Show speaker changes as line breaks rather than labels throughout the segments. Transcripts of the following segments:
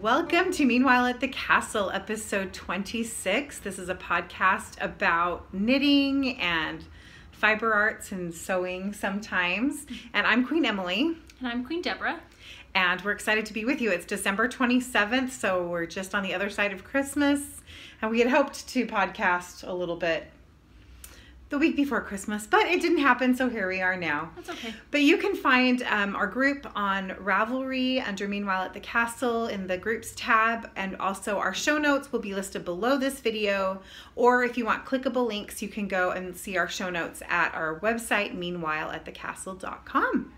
Welcome to Meanwhile at the Castle, episode 26. This is a podcast about knitting and fiber arts and sewing sometimes. And I'm Queen Emily.
And I'm Queen Deborah.
And we're excited to be with you. It's December 27th, so we're just on the other side of Christmas. And we had hoped to podcast a little bit the week before Christmas, but it didn't happen, so here we are now.
That's okay.
But you can find our group on Ravelry under Meanwhile at the Castle in the groups tab, and also our show notes will be listed below this video, or if you want clickable links, you can go and see our show notes at our website, meanwhileatthecastle.com.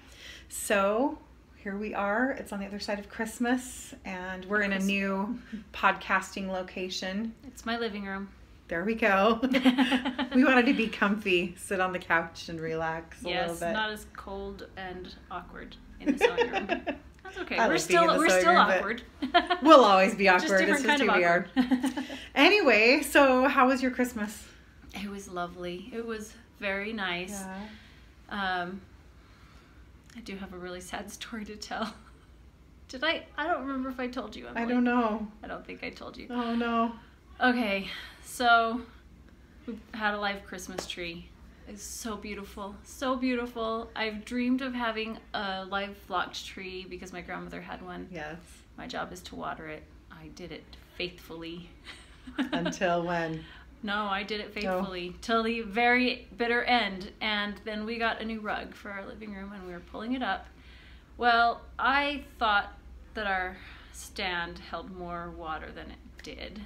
So here we are. It's on the other side of Christmas, and we're in a new podcasting location.
It's my living room.
There we go. We wanted to be comfy, sit on the couch and relax a little bit.
Yes, not as cold and awkward in the sewing room. That's okay.
We're still
awkward.
We'll always be awkward.
Just different kind of awkward.
Anyway, so how was your Christmas?
It was lovely. It was very nice.
Yeah.
I do have a really sad story to tell. Did I? I don't remember if I told you, Emily.
I don't know.
I don't think I told you.
Oh, no.
Okay, so we had a live Christmas tree. It's so beautiful, so beautiful. I've dreamed of having a live flocked tree because my grandmother had one.
Yes.
My job is to water it. I did it faithfully.
Until when?
No, I did it faithfully till the very bitter end. And then we got a new rug for our living room and we were pulling it up. Well, I thought that our stand held more water than it did.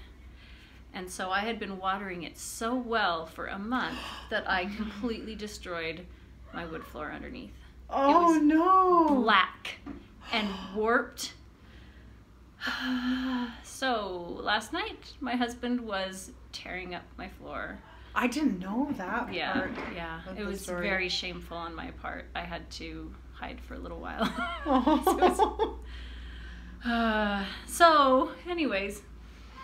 And so I had been watering it so well for a month that I completely destroyed my wood floor underneath.
Oh,
it was
no.
black and warped. So last night, my husband was tearing up my floor.
I didn't know that
Yeah,
part.
yeah.
Of
It
the
was
story.
very shameful on my part. I had to hide for a little while.
Oh.
So, anyways.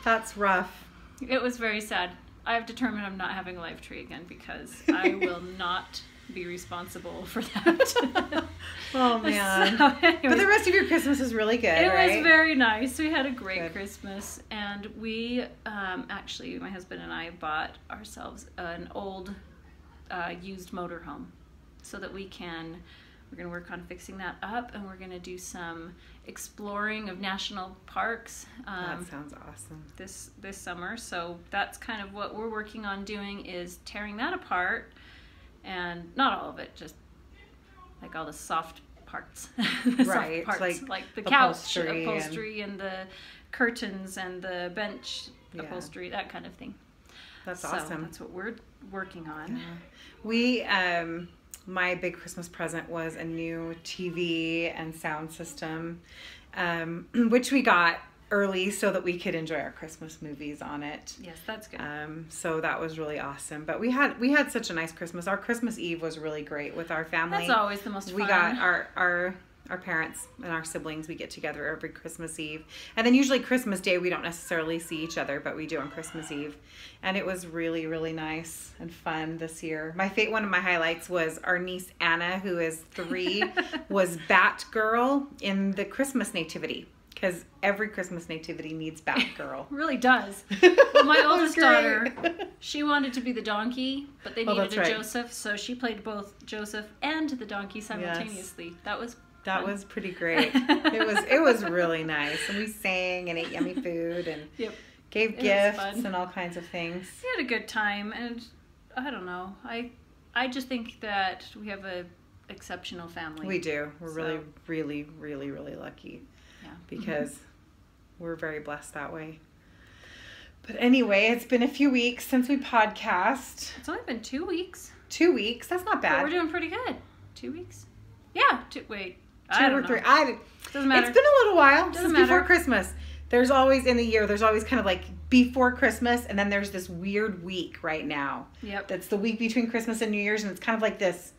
That's rough.
It was very sad. I have determined I'm not having a live tree again because I will not be responsible for that.
Oh, man.
So, anyways,
but the rest of your Christmas was really good,
it was very nice. We had a great
Good.
Christmas, and we actually, my husband and I bought ourselves an old used motorhome so that we're going to work on fixing that up, and we're going to do some exploring of national parks.
That sounds awesome.
This summer. So that's kind of what we're working on doing, is tearing that apart, and not all of it, just like all the soft parts. The
Right,
soft parts, like the couch upholstery and the curtains and the bench upholstery, that kind of thing.
That's
So
awesome.
that's what we're working on.
We, my big Christmas present was a new TV and sound system, which we got early so that we could enjoy our Christmas movies on it.
Yes, that's good.
So that was really awesome. But we had such a nice Christmas. Our Christmas Eve was really great with our family.
That's always the most fun.
We got our parents and our siblings, we get together every Christmas Eve. And then usually Christmas Day, we don't necessarily see each other, but we do on Christmas Eve. And it was really, really nice and fun this year. One of my highlights was our niece Anna, who is 3, was Batgirl in the Christmas Nativity. Because every Christmas nativity needs Batgirl.
It really does. Well, my oldest
great.
daughter, she wanted to be the donkey, but they needed
that's
a
right.
Joseph, so she played both Joseph and the donkey simultaneously.
Yes.
That
That was pretty great. It was really nice. And we sang and ate yummy food and gave gifts and all kinds of things.
We had a good time, and I don't know. I just think that we have a exceptional family.
We do. We're really, really, really, really lucky.
Yeah.
Because we're very blessed that way. But anyway, it's been a few weeks since we podcast.
It's only been 2 weeks.
2 weeks? That's not bad.
But we're doing pretty good. 2 weeks? Yeah. Wait.
2
I
or
don't
3.
know. Doesn't matter.
It's been a little while since
matter.
before Christmas. There's always kind of like before Christmas, and then there's this weird week right now.
Yep.
That's the week between Christmas and New Year's, and it's kind of like this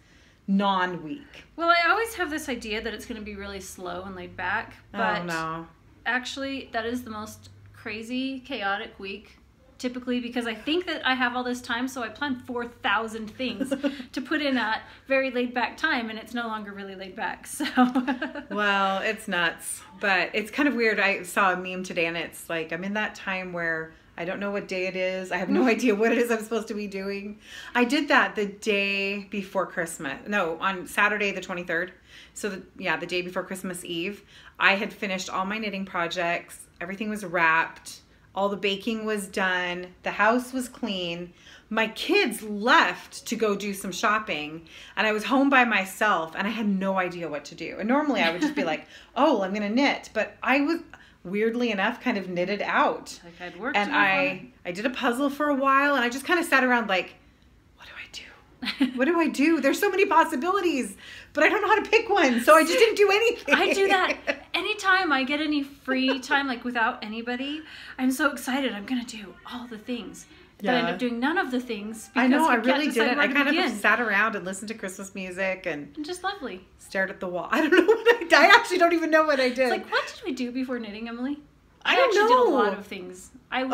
non-week.
Well, I always have this idea that it's going to be really slow and laid back, but
oh, no.
actually that is the most crazy, chaotic week typically because I think that I have all this time, so I plan 4,000 things to put in that very laid back time, and it's no longer really laid back. So
well, it's nuts, but it's kind of weird. I saw a meme today, and it's like I'm in that time where I don't know what day it is. I have no idea what it is I'm supposed to be doing. I did that the day before Christmas. No, on Saturday the 23rd. So the day before Christmas Eve. I had finished all my knitting projects. Everything was wrapped. All the baking was done. The house was clean. My kids left to go do some shopping, and I was home by myself, and I had no idea what to do. And normally I would just be like, oh, I'm going to knit. But I was, weirdly enough, kind of knitted out.
Like I'd worked.
And I did a puzzle for a while, and I just kind of sat around like, what do I do? What do I do? There's so many possibilities, but I don't know how to pick one. So I just didn't do anything.
I do that anytime I get any free time, like without anybody. I'm so excited. I'm going to do all the things. But I end up doing none of the things.
I know, I really didn't. I kind of sat around and listened to Christmas music and
just lovely.
Stared at the wall. I don't know what I did. I actually don't even know what I did.
It's like, what did we do before knitting, Emily?
I don't know.
did a lot of things. I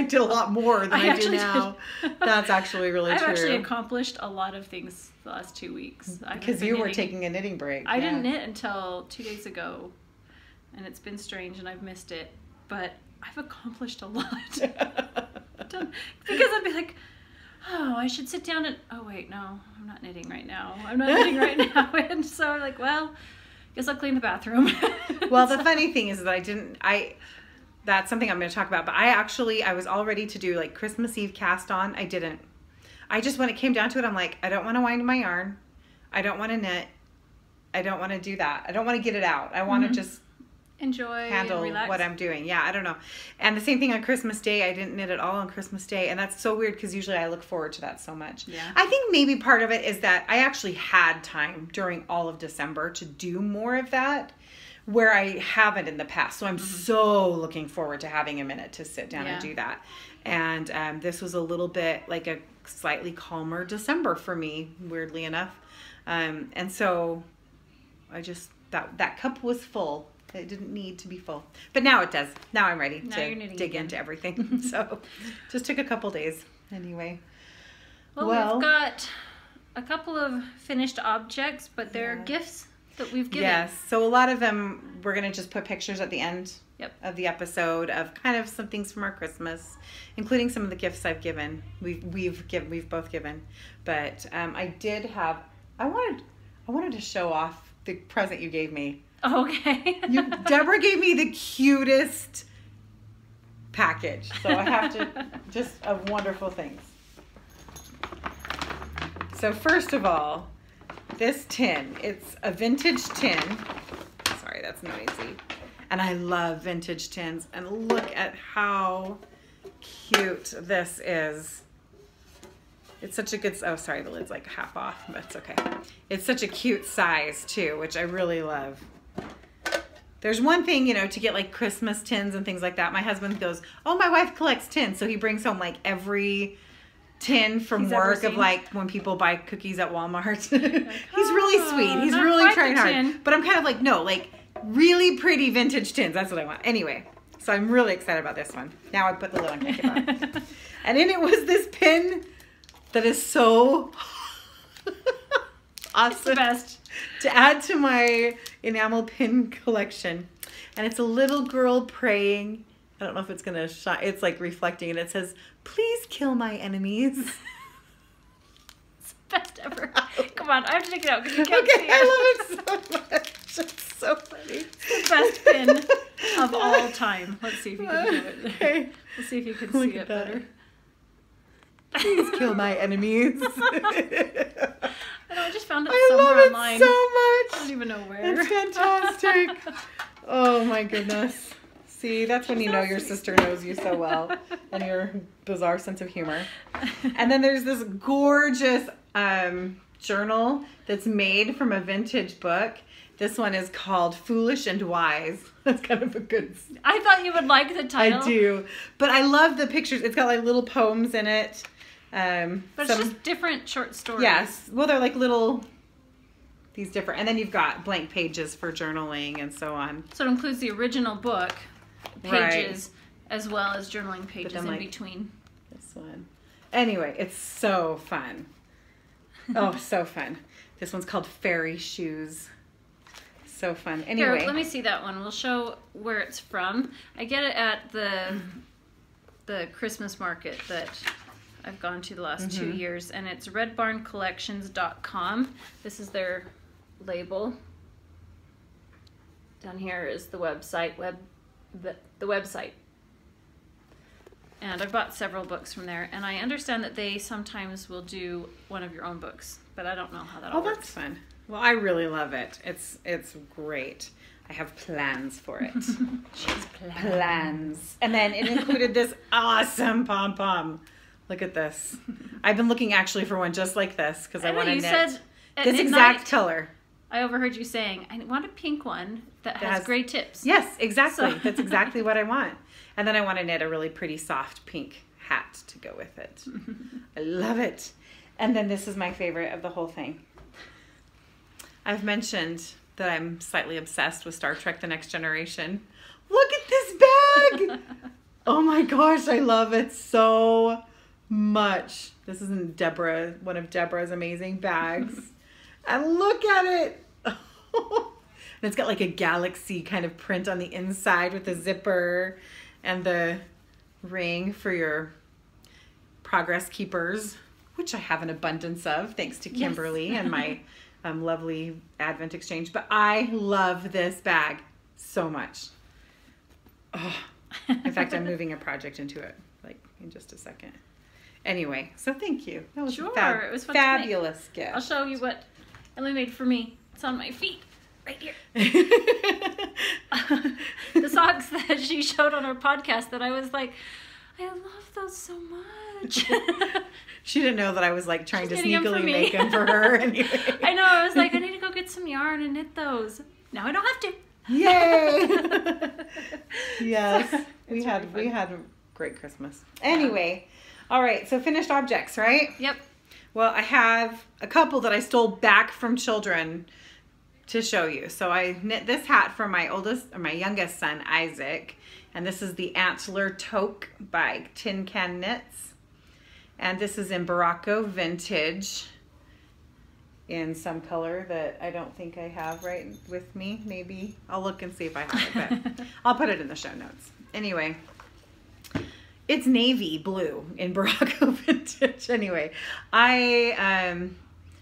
did a lot more than I do now. That's actually really true.
I've actually accomplished a lot of things the last 2 weeks.
Because you were taking a knitting break.
I didn't knit until 2 days ago, and it's been strange, and I've missed it. But I've accomplished a lot. Because I'd be like, oh, I should sit down and, oh wait, no, I'm not knitting right now. I'm not knitting right now. And so I'm like, well, guess I'll clean the bathroom.
Well, the funny thing is that that's something I'm going to talk about, but I was all ready to do like Christmas Eve cast on. I didn't. I just, when it came down to it, I'm like, I don't want to wind my yarn. I don't want to knit. I don't want to do that. I don't want to get it out. I want to just
enjoy,
handle what I'm doing. Yeah, I don't know. And the same thing on Christmas Day. I didn't knit at all on Christmas Day, and that's so weird because usually I look forward to that so much.
Yeah.
I think maybe part of it is that I actually had time during all of December to do more of that, where I haven't in the past. So I'm so looking forward to having a minute to sit down and do that. And this was a little bit like a slightly calmer December for me, weirdly enough. And so I just, that cup was full. It didn't need to be full. But now it does. Now I'm ready to dig into everything. So just took a couple days anyway.
Well, we've got a couple of finished objects, but they're gifts that we've given.
Yes. So a lot of them, we're going to just put pictures at the end of the episode of kind of some things from our Christmas, including some of the gifts I've given. We've both given. But I wanted to show off the present you gave me.
Okay.
Deborah gave me the cutest package. So I have to, just wonderful things. So first of all, this tin, it's a vintage tin. Sorry, that's noisy. And I love vintage tins. And look at how cute this is. It's such a good, oh, sorry, the lid's like half off, but it's okay. It's such a cute size too, which I really love. There's one thing, to get like Christmas tins and things like that. My husband goes, oh, my wife collects tins. So he brings home like every tin from work of like when people buy cookies at Walmart. He's really sweet. He's really trying hard. But I'm kind of like, no, like really pretty vintage tins. That's what I want. Anyway, so I'm really excited about this one. Now I put the lid on. And in it was this pin that is so awesome.
It's the best.
To add to my enamel pin collection. And it's a little girl praying. I don't know if it's going to shine. It's like reflecting, and it says, please kill my enemies.
It's the best ever. Come on, I have to take it out because you can't see it.
I love it so much. It's so funny.
It's the best pin of all time. Let's see if you can do it.
Okay.
Let's see if you can see it better.
Please kill my enemies.
I just found it somewhere online.
I love it so much.
I don't even know where.
It's fantastic. Oh my goodness. See, that's when you know your sister knows you so well and your bizarre sense of humor. And then there's this gorgeous journal that's made from a vintage book. This one is called Foolish and Wise. That's kind of a good...
I thought you would like the title.
I do. But I love the pictures. It's got like little poems in it.
But it's just different short stories.
Yes. Well, they're like little... These different... And then you've got blank pages for journaling and so on.
So it includes the original book, pages, as well as journaling pages in
like,
between.
This one. Anyway, it's so fun. Oh, so fun. This one's called Fairy Shoes. So fun. Anyway.
Here, let me see that one. We'll show where it's from. I get it at the Christmas market that I've gone to the last 2 years, and it's redbarncollections.com. This is their label. Down here is the website, the website. And I've bought several books from there, and I understand that they sometimes will do one of your own books, but I don't know how that all works.
Oh, that's fun. Well, I really love it. It's great. I have plans for it.
She has
Plans. And then it included this awesome pom-pom. Look at this. I've been looking actually for one just like this because I want to knit.
You said
this exact color.
I overheard you saying, I want a pink one that has gray tips.
Yes, exactly.
So.
That's exactly what I want. And then I want to knit a really pretty soft pink hat to go with it. I love it. And then this is my favorite of the whole thing. I've mentioned that I'm slightly obsessed with Star Trek: The Next Generation. Look at this bag! Oh my gosh, I love it so much. This is in Deborah, one of Deborah's amazing bags. And look at it. And it's got like a galaxy kind of print on the inside with the zipper and the ring for your progress keepers, which I have an abundance of thanks to Kimberly and my lovely Advent exchange. But I love this bag so much. Oh. In fact, I'm moving a project into it like in just a second. Anyway, so thank you. That was
it was fun
fabulous gift.
I'll show you what Emily made for me. It's on my feet right here. The socks that she showed on our podcast that I was like, I love those so much.
She didn't know that I was like trying to sneakily make them for her. Anyway.
I know. I was like, I need to go get some yarn and knit those. Now I don't have to.
Yay! Yes, we had a great Christmas. Anyway, all right. So finished objects, right?
Yep.
Well, I have a couple that I stole back from children to show you. So I knit this hat for my youngest son, Isaac. And this is the Antler Toque by Tin Can Knits. And this is in Berroco Vintage in some color that I don't think I have right with me. Maybe I'll look and see if I have it, but I'll put it in the show notes. Anyway, it's navy blue in Berroco Vintage. Anyway, I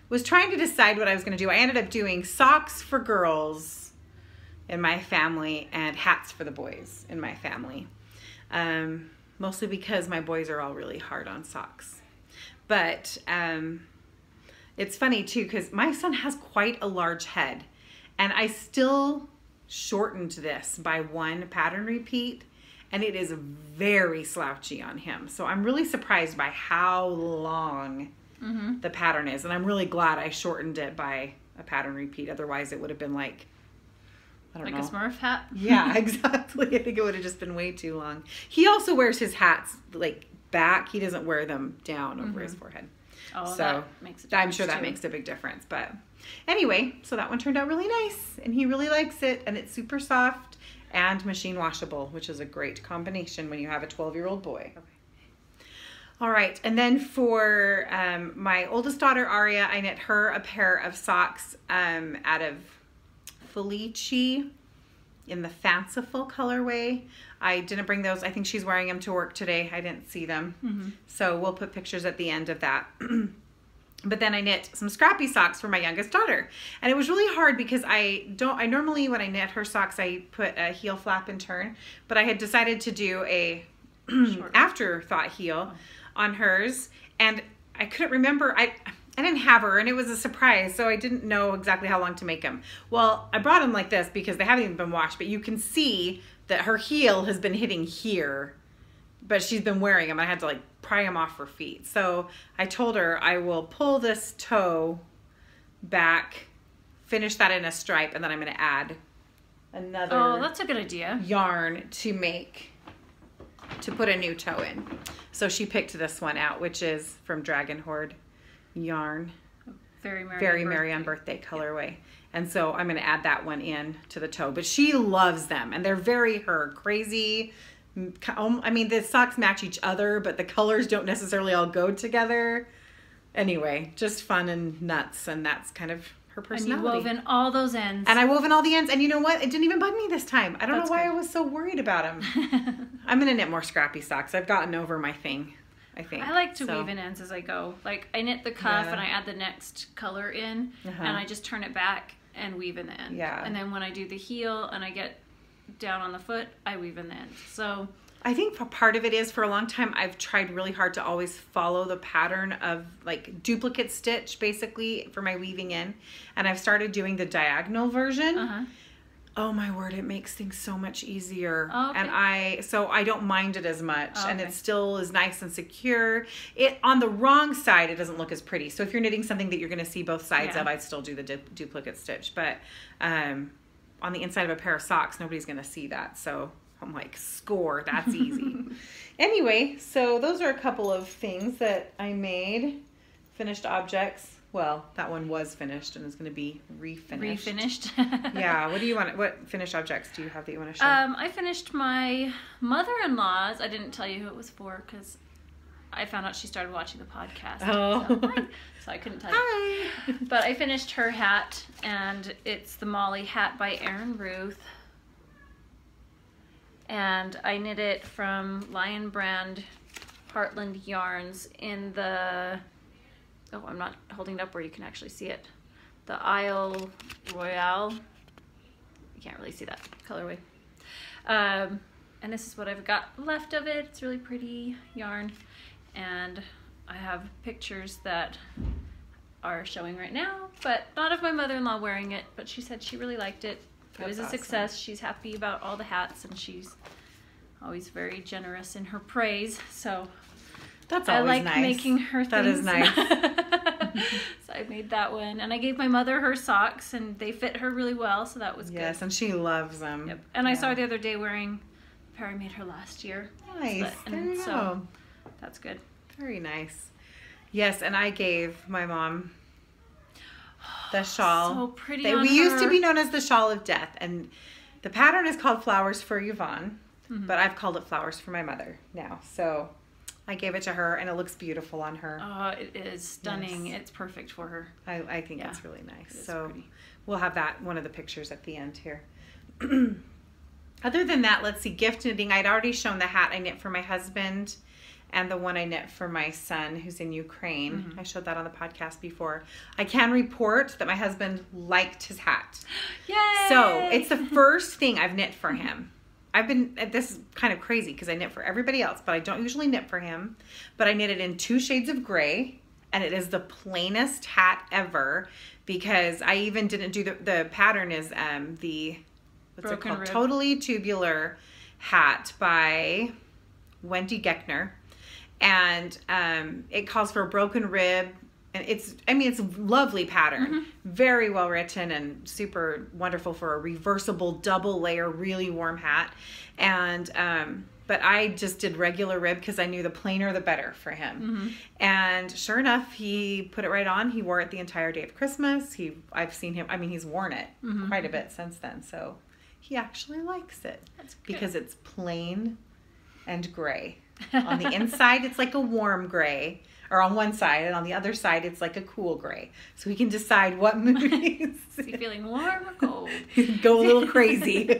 was trying to decide what I was going to do. I ended up doing socks for girls in my family and hats for the boys in my family. Mostly because my boys are all really hard on socks. But it's funny too because my son has quite a large head and I still shortened this by one pattern repeat and it is very slouchy on him. So I'm really surprised by how long the pattern is, and I'm really glad I shortened it by a pattern repeat. Otherwise it would have been like, I don't know.
A Smurf hat?
Yeah, exactly. I think it would have just been way too long. He also wears his hats like back. He doesn't wear them down over his forehead.
Oh,
so
that makes a difference.
I'm sure that makes a big difference. But anyway, so that one turned out really nice and he really likes it, and it's super soft and machine washable, which is a great combination when you have a 12-year-old boy. Okay. All right, and then for my oldest daughter, Aria, I knit her a pair of socks out of Felici in the fanciful colorway. I didn't bring those. I think she's wearing them to work today. I didn't see them. So we'll put pictures at the end of that. But then I knit some scrappy socks for my youngest daughter. And it was really hard because I normally when I knit her socks, I put a heel flap and turn, but I had decided to do a afterthought heel on hers, and I couldn't remember. I didn't have her, and it was a surprise, so I didn't know exactly how long to make them. Well, I brought them like this because they haven't even been washed, but you can see that her heel has been hitting here, but she's been wearing them. I had to like pry them off her feet. So I told her I will pull this toe back, finish that in a stripe, and then I'm going to add another
that's a good idea.
yarn to put a new toe in. So she picked this one out, which is from Dragon Horde yarn.
Very
Merry on Birthday colorway. Yeah. And so I'm going to add that one in to the toe. But she loves them, and they're very her. Crazy I mean, the socks match each other, but the colors don't necessarily all go together. Anyway, just fun and nuts, and that's kind of her personality.
And you wove in all those ends.
And I wove in all the ends, and you know what? It didn't even bug me this time. I don't know why
good.
I was so worried about them. I'm going to knit more scrappy socks. I've gotten over my thing, I think.
I like to weave in ends as I go. Like, I knit the cuff, and I add the next color in, and I just turn it back and weave in the end.
Yeah.
And then when I do the heel and I get down on the foot, I weave in the end. So
I think part of it is, for a long time, I've tried really hard to always follow the pattern of like duplicate stitch, basically, for my weaving in. And I've started doing the diagonal version. Oh my word, it makes things so much easier.
Oh, okay.
And so I don't mind it as much, and it still is nice and secure. It on the wrong side, it doesn't look as pretty. So if you're knitting something that you're going to see both sides of, I'd still do the duplicate stitch. But on the inside of a pair of socks, nobody's going to see that. So I'm like, score, that's easy. Anyway, so those are a couple of things that I made. Finished objects. Well, that one was finished and is going to be refinished.
Refinished.
Yeah. What do you want? What finished objects do you have that you want to show?
I finished my mother-in-law's. I didn't tell you who it was for because I found out she started watching the podcast.
Oh.
So I couldn't tell you. Hi. But I finished her hat, and it's the Molly hat by Erin Ruth. And I knit it from Lion Brand Heartland Yarns in the... Oh, I'm not holding it up where you can actually see it. The Isle Royale. You can't really see that colorway. And this is what I've got left of it. It's really pretty yarn. And I have pictures that are showing right now, but not of my mother-in-law wearing it, but she said she really liked it. It was a success. She's happy about all the hats, and she's always very generous in her praise. So
that's always
I like
nice.
Making her things.
That is nice.
So I made that one, and I gave my mother her socks, and they fit her really well, so that was good.
Yes, and she loves them.
Yep. And I saw her the other day wearing a pair I made her last year.
Nice. There you go.
That's good.
Very nice. Yes, and I gave my mom the shawl.
So pretty
We used to be known as the Shawl of Death, and the pattern is called Flowers for Yvonne, but I've called it Flowers for my mother now. So I gave it to her, and it looks beautiful on her.
Oh, it is stunning.
Yes.
It's perfect for her.
I think it's really nice. So
pretty.
We'll have one of the pictures at the end here. Other than that, let's see, gift knitting. I'd already shown the hat I knit for my husband and the one I knit for my son who's in Ukraine. I showed that on the podcast before. I can report that my husband liked his hat.
Yay!
So it's the first thing I've knit for him. This is kind of crazy because I knit for everybody else, but I don't usually knit for him. But I knit it in 2 shades of gray, and it is the plainest hat ever because I even didn't do the pattern is the, what's it called? Totally Tubular hat by Wendy Geckner. And it calls for a broken rib. And it's a lovely pattern. Very well written and super wonderful for a reversible double layer, really warm hat. And, but I just did regular rib because I knew the plainer the better for him. And sure enough, he put it right on. He wore it the entire day of Christmas. I've seen him, he's worn it quite a bit since then. So he actually likes it.
That's good.
Because it's plain and gray. On the inside, it's like a warm gray. Or on one side, and on the other side, it's like a cool gray. So we can decide what mood he's
Is he feeling warm or cold?
Go a little crazy.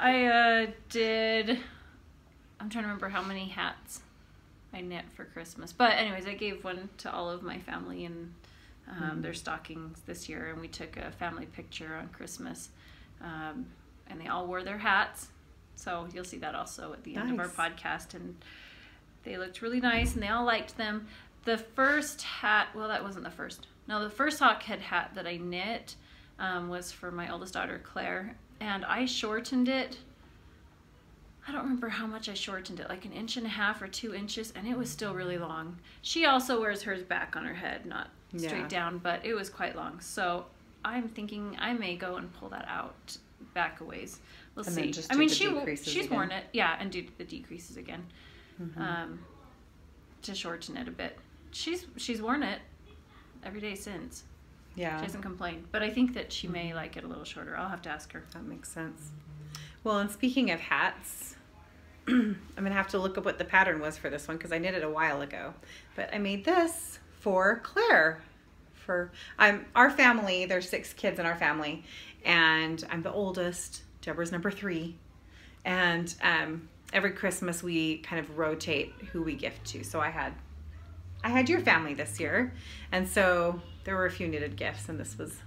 I'm trying to remember how many hats I knit for Christmas. But anyways, I gave one to all of my family and their stockings this year. And we took a family picture on Christmas. And they all wore their hats. So you'll see that also at the end of our podcast. And they looked really nice, and they all liked them. The first hat, well, that wasn't the first. No, the first Sockhead hat that I knit was for my oldest daughter, Claire, and I shortened it. I don't remember how much I shortened it, like 1.5 inches or 2 inches, and it was still really long. She also wears hers back on her head, not straight down, but it was quite long. So I'm thinking I may go and pull that out back a ways. We'll see. She's worn it, and do the decreases again. To shorten it a bit. She's worn it every day since. Yeah. She hasn't complained. But I think that she may like it a little shorter. I'll have to ask her.
That makes sense. Well, and speaking of hats, I'm gonna have to look up what the pattern was for this one because I knit it a while ago. But I made this for Claire. Our family, there's 6 kids in our family, and I'm the oldest. Deborah's number 3. And every Christmas we kind of rotate who we gift to. So I had your family this year, and so there were a few knitted gifts, and this was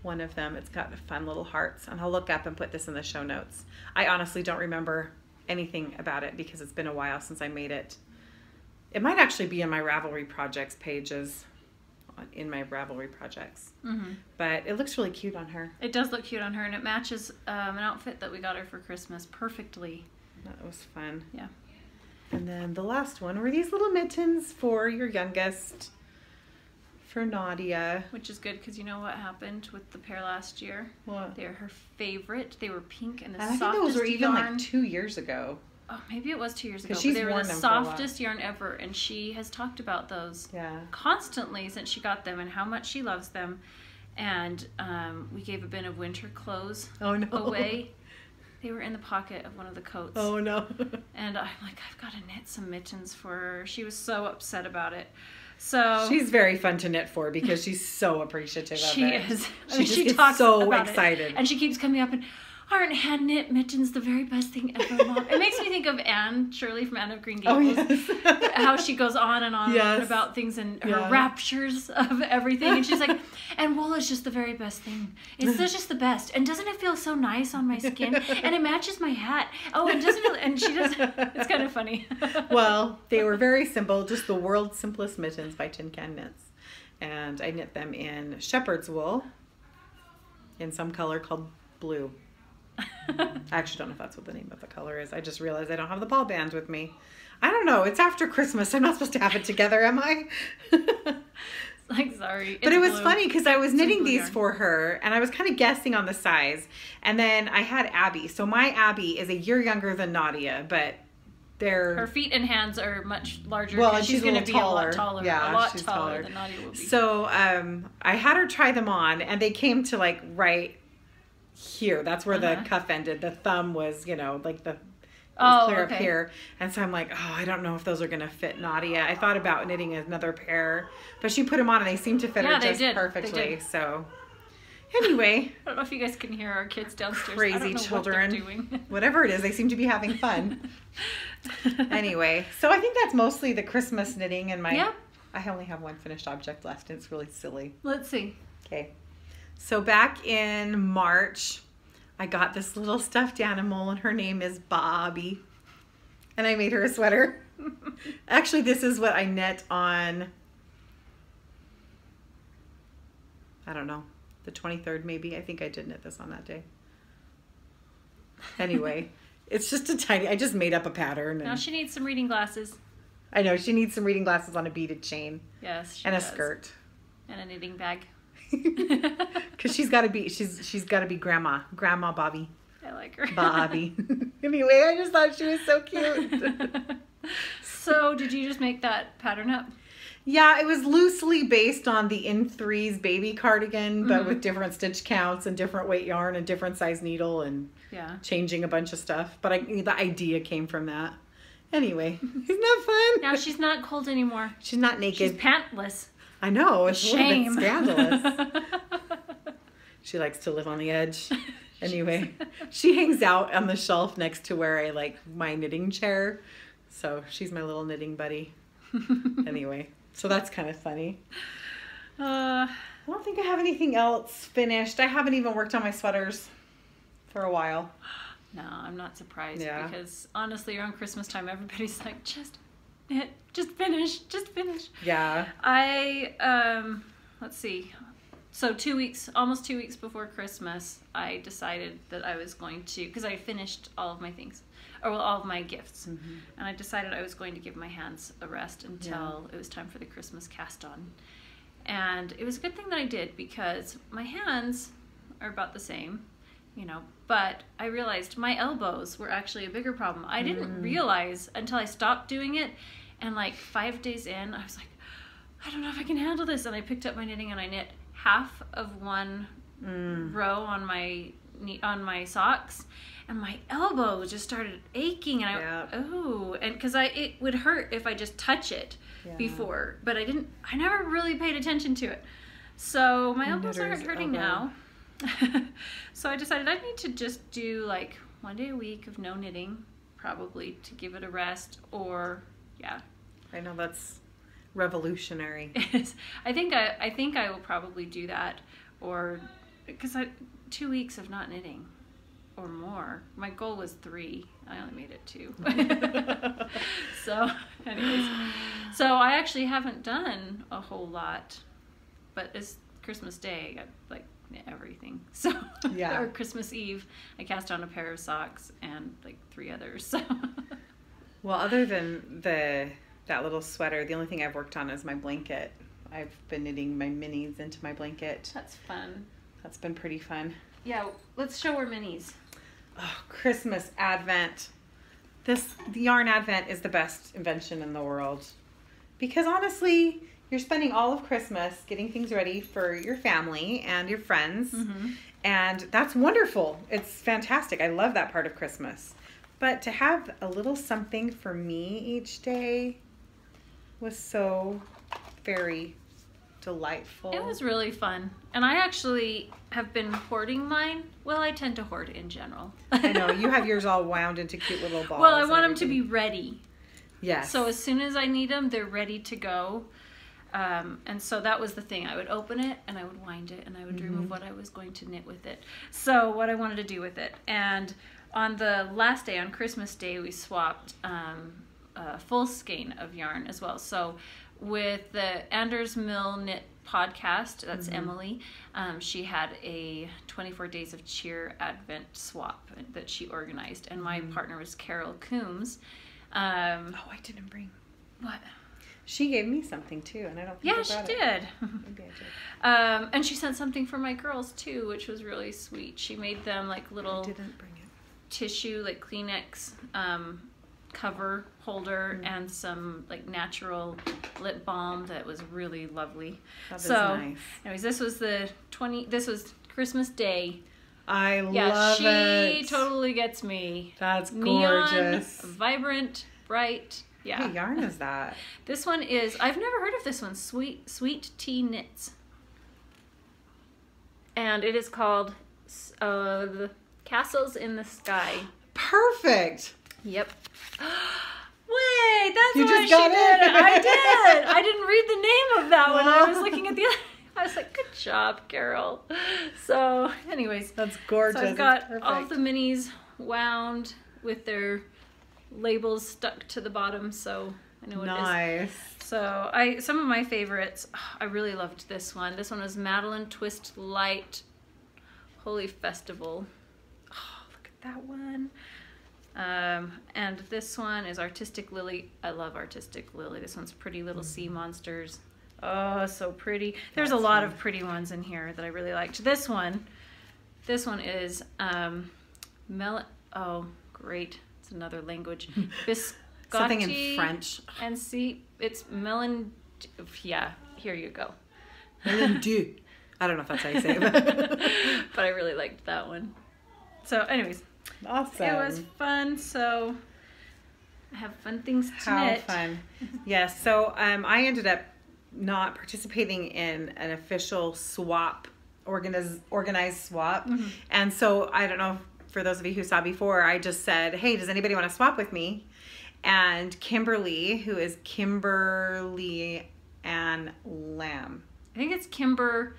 one of them. It's got fun little hearts, and I'll look up and put this in the show notes. I honestly don't remember anything about it because it's been a while since I made it. It might actually be in my Ravelry projects pages, in my Ravelry projects. But it looks really cute on her.
It does look cute on her, and it matches an outfit that we got her for Christmas perfectly.
That was fun.
Yeah.
And then the last one were these little mittens for your youngest, for Nadia.
Which is good because you know what happened with the pair last year?
What?
They're her favorite. They were pink and the
And I
softest
think those were even
yarn.
like 2 years ago.
Oh, maybe it was 2 years ago.
Because she's
They were
worn
the
them for a while.
softest yarn ever, and she has talked about those
Yeah.
constantly since she got them and how much she loves them. And we gave a bin of winter clothes away. They were in the pocket of one of the coats.
Oh no.
And I'm like, I've got to knit some mittens for her. She was so upset about it. So
She's very fun to knit for because she's so appreciative of
she
it.
is.
She gets
talks
so
about
excited.
it. And she keeps coming up and, aren't hand knit mittens the very best thing ever, Mom? It makes me think of Anne Shirley from Anne of Green Gables.
Oh, yes.
How she goes on and on,
Yes.
and on about things and her
Yeah.
raptures of everything. And she's like, and wool is just the very best thing. It's just the best. And doesn't it feel so nice on my skin? And it matches my hat. Oh, and doesn't it? And she does. It's kind of funny.
Well, they were very simple, just the world's simplest mittens by Tin Can Knits. And I knit them in shepherd's wool in some color called blue. I actually don't know if that's what the name of the color is. I just realized I don't have the ball band with me. I don't know. It's after Christmas. I'm not supposed to have it together, am I?
Like, sorry.
But it was
blue.
funny because I was knitting
blue
these
yarn.
for her, and I was kind of guessing on the size. And then I had Abby. So my Abby is a year younger than Nadia, but they're...
Her feet and hands are much larger.
Well,
Well, she's
a
going to
little
be
taller.
a lot taller.
Yeah,
a lot
she's
taller
taller.
than Nadia will be.
So I had her try them on, and they came to like right here. That's where the cuff ended. The thumb was, you know, like the... It was clear up here. And so I'm like, oh, I don't know if those are going to fit Nadia. I thought about knitting another pair, but she put them on and they seem to fit her just perfectly.
They did.
So anyway.
I don't know if you guys can hear our kids downstairs.
Crazy
I don't know
children.
what they're doing.
Whatever it is, they seem to be having fun. Anyway, so I think that's mostly the Christmas knitting and my...
Yep.
I only have one finished object left and it's really silly.
Let's see.
Okay. So back in March... I got this little stuffed animal and her name is Bobby. And I made her a sweater. Actually, this is what I knit on, I don't know, the 23rd maybe. I think I did knit this on that day. Anyway, it's just a tiny, I just made up a pattern.
Now she needs some reading glasses.
I know, she needs some reading glasses on a beaded chain.
Yes, she
and
does.
a skirt.
And a knitting bag.
Because she's got to be grandma Bobby.
I like her.
Bobby. Anyway, I just thought she was so cute.
So did you just make that pattern up?
Yeah, it was loosely based on the In3's baby cardigan, but with different stitch counts and different weight yarn and different size needle and changing a bunch of stuff. But the idea came from that. Anyway, isn't that fun?
Now she's not cold anymore.
She's not naked.
She's pantless.
I know, it's
Shame.
a little bit scandalous. She likes to live on the edge. Anyway, she hangs out on the shelf next to where I like my knitting chair. So she's my little knitting buddy. Anyway, so that's kind of funny. I don't think I have anything else finished. I haven't even worked on my sweaters for a while.
No, I'm not surprised because honestly, around Christmas time, everybody's like, just knit, just finish.
Yeah.
Let's see. So almost 2 weeks before Christmas, I decided that I was going to, because I finished all of my things, or well, all of my gifts, and I decided I was going to give my hands a rest until it was time for the Christmas cast-on. And it was a good thing that I did because my hands are about the same, you know, but I realized my elbows were actually a bigger problem. I didn't realize until I stopped doing it, and like 5 days in, I was like, I don't know if I can handle this. And I picked up my knitting and I knit half of one row on my socks, and my elbow just started aching, and and because it would hurt if I just touch it before, but I never really paid attention to it. So my elbows aren't hurting now. So I decided I need to just do like 1 day a week of no knitting, probably, to give it a rest, or
I know, that's revolutionary.
I think I will probably do that, or because 2 weeks of not knitting or more. My goal was 3. I only made it 2. So anyways, so I actually haven't done a whole lot, but it's Christmas Day. I got like everything. So or Christmas Eve, I cast on a pair of socks and like 3 others. So
well, other than that little sweater, the only thing I've worked on is my blanket. I've been knitting my minis into my blanket.
That's fun.
That's been pretty fun.
Yeah, let's show our minis.
Oh, Christmas Advent. The yarn Advent is the best invention in the world. Because honestly, you're spending all of Christmas getting things ready for your family and your friends. And that's wonderful. It's fantastic. I love that part of Christmas. But to have a little something for me each day was so very delightful.
It was really fun. And I actually have been hoarding mine. Well, I tend to hoard in general.
I know. You have yours all wound into cute little balls.
Well, I want them to be ready.
Yes.
So as soon as I need them, they're ready to go. And so that was the thing. I would open it and I would wind it and I would dream of what I was going to knit with it. So what I wanted to do with it. And on the last day, on Christmas Day, we swapped a full skein of yarn as well. So with the Anders Mill Knit podcast, that's Emily, she had a 24 Days of Cheer Advent swap that she organized. And my partner was Carol Coombs.
Oh, I didn't bring.
What?
She gave me something too, and I don't think I brought
she
it.
did.
Maybe I did.
And she sent something for my girls too, which was really sweet. She made them like little
I didn't bring it.
Tissue, like Kleenex cover holder, and some like natural lip balm that was really lovely.
That is nice.
Anyways, this was Christmas Day.
I love it.
She totally gets me.
That's
gorgeous. Neon, vibrant, bright. Yeah.
What yarn is that?
This one is, I've never heard of this one, Sweet Tea Knits. And it is called the Castles in the Sky.
Perfect.
Yep. Wait, that's
you
what
just
she
got
did.
it.
I did. I didn't read the name of that one. I was looking at the other. I was like, good job, Gjerald. So, anyways.
That's gorgeous.
So I've got all the minis wound with their labels stuck to the bottom, so I know what it is. So some of my favorites, I really loved this one. This one was Madelinetosh Light Holy Festival. Oh, look at that one. And this one is Artistic Lily. I love Artistic Lily. This one's Pretty Little Sea Monsters. Oh, so pretty. There's a lot of pretty ones in here that I really liked. This one is oh, great. It's another language. Biscotti.
Something in French.
And see, it's melon. Yeah, here you go.
Melon du. I don't know if that's how you say it.
But I really liked that one. So anyways.
Awesome.
It was fun, so I have fun things to knit.
How fun. Yes, so I ended up not participating in an official swap, organized swap. And so I don't know, for those of you who saw before, I just said, hey, does anybody want to swap with me? And Kimberly, who is Kimberly Ann Lamb.
I think it's Kimber,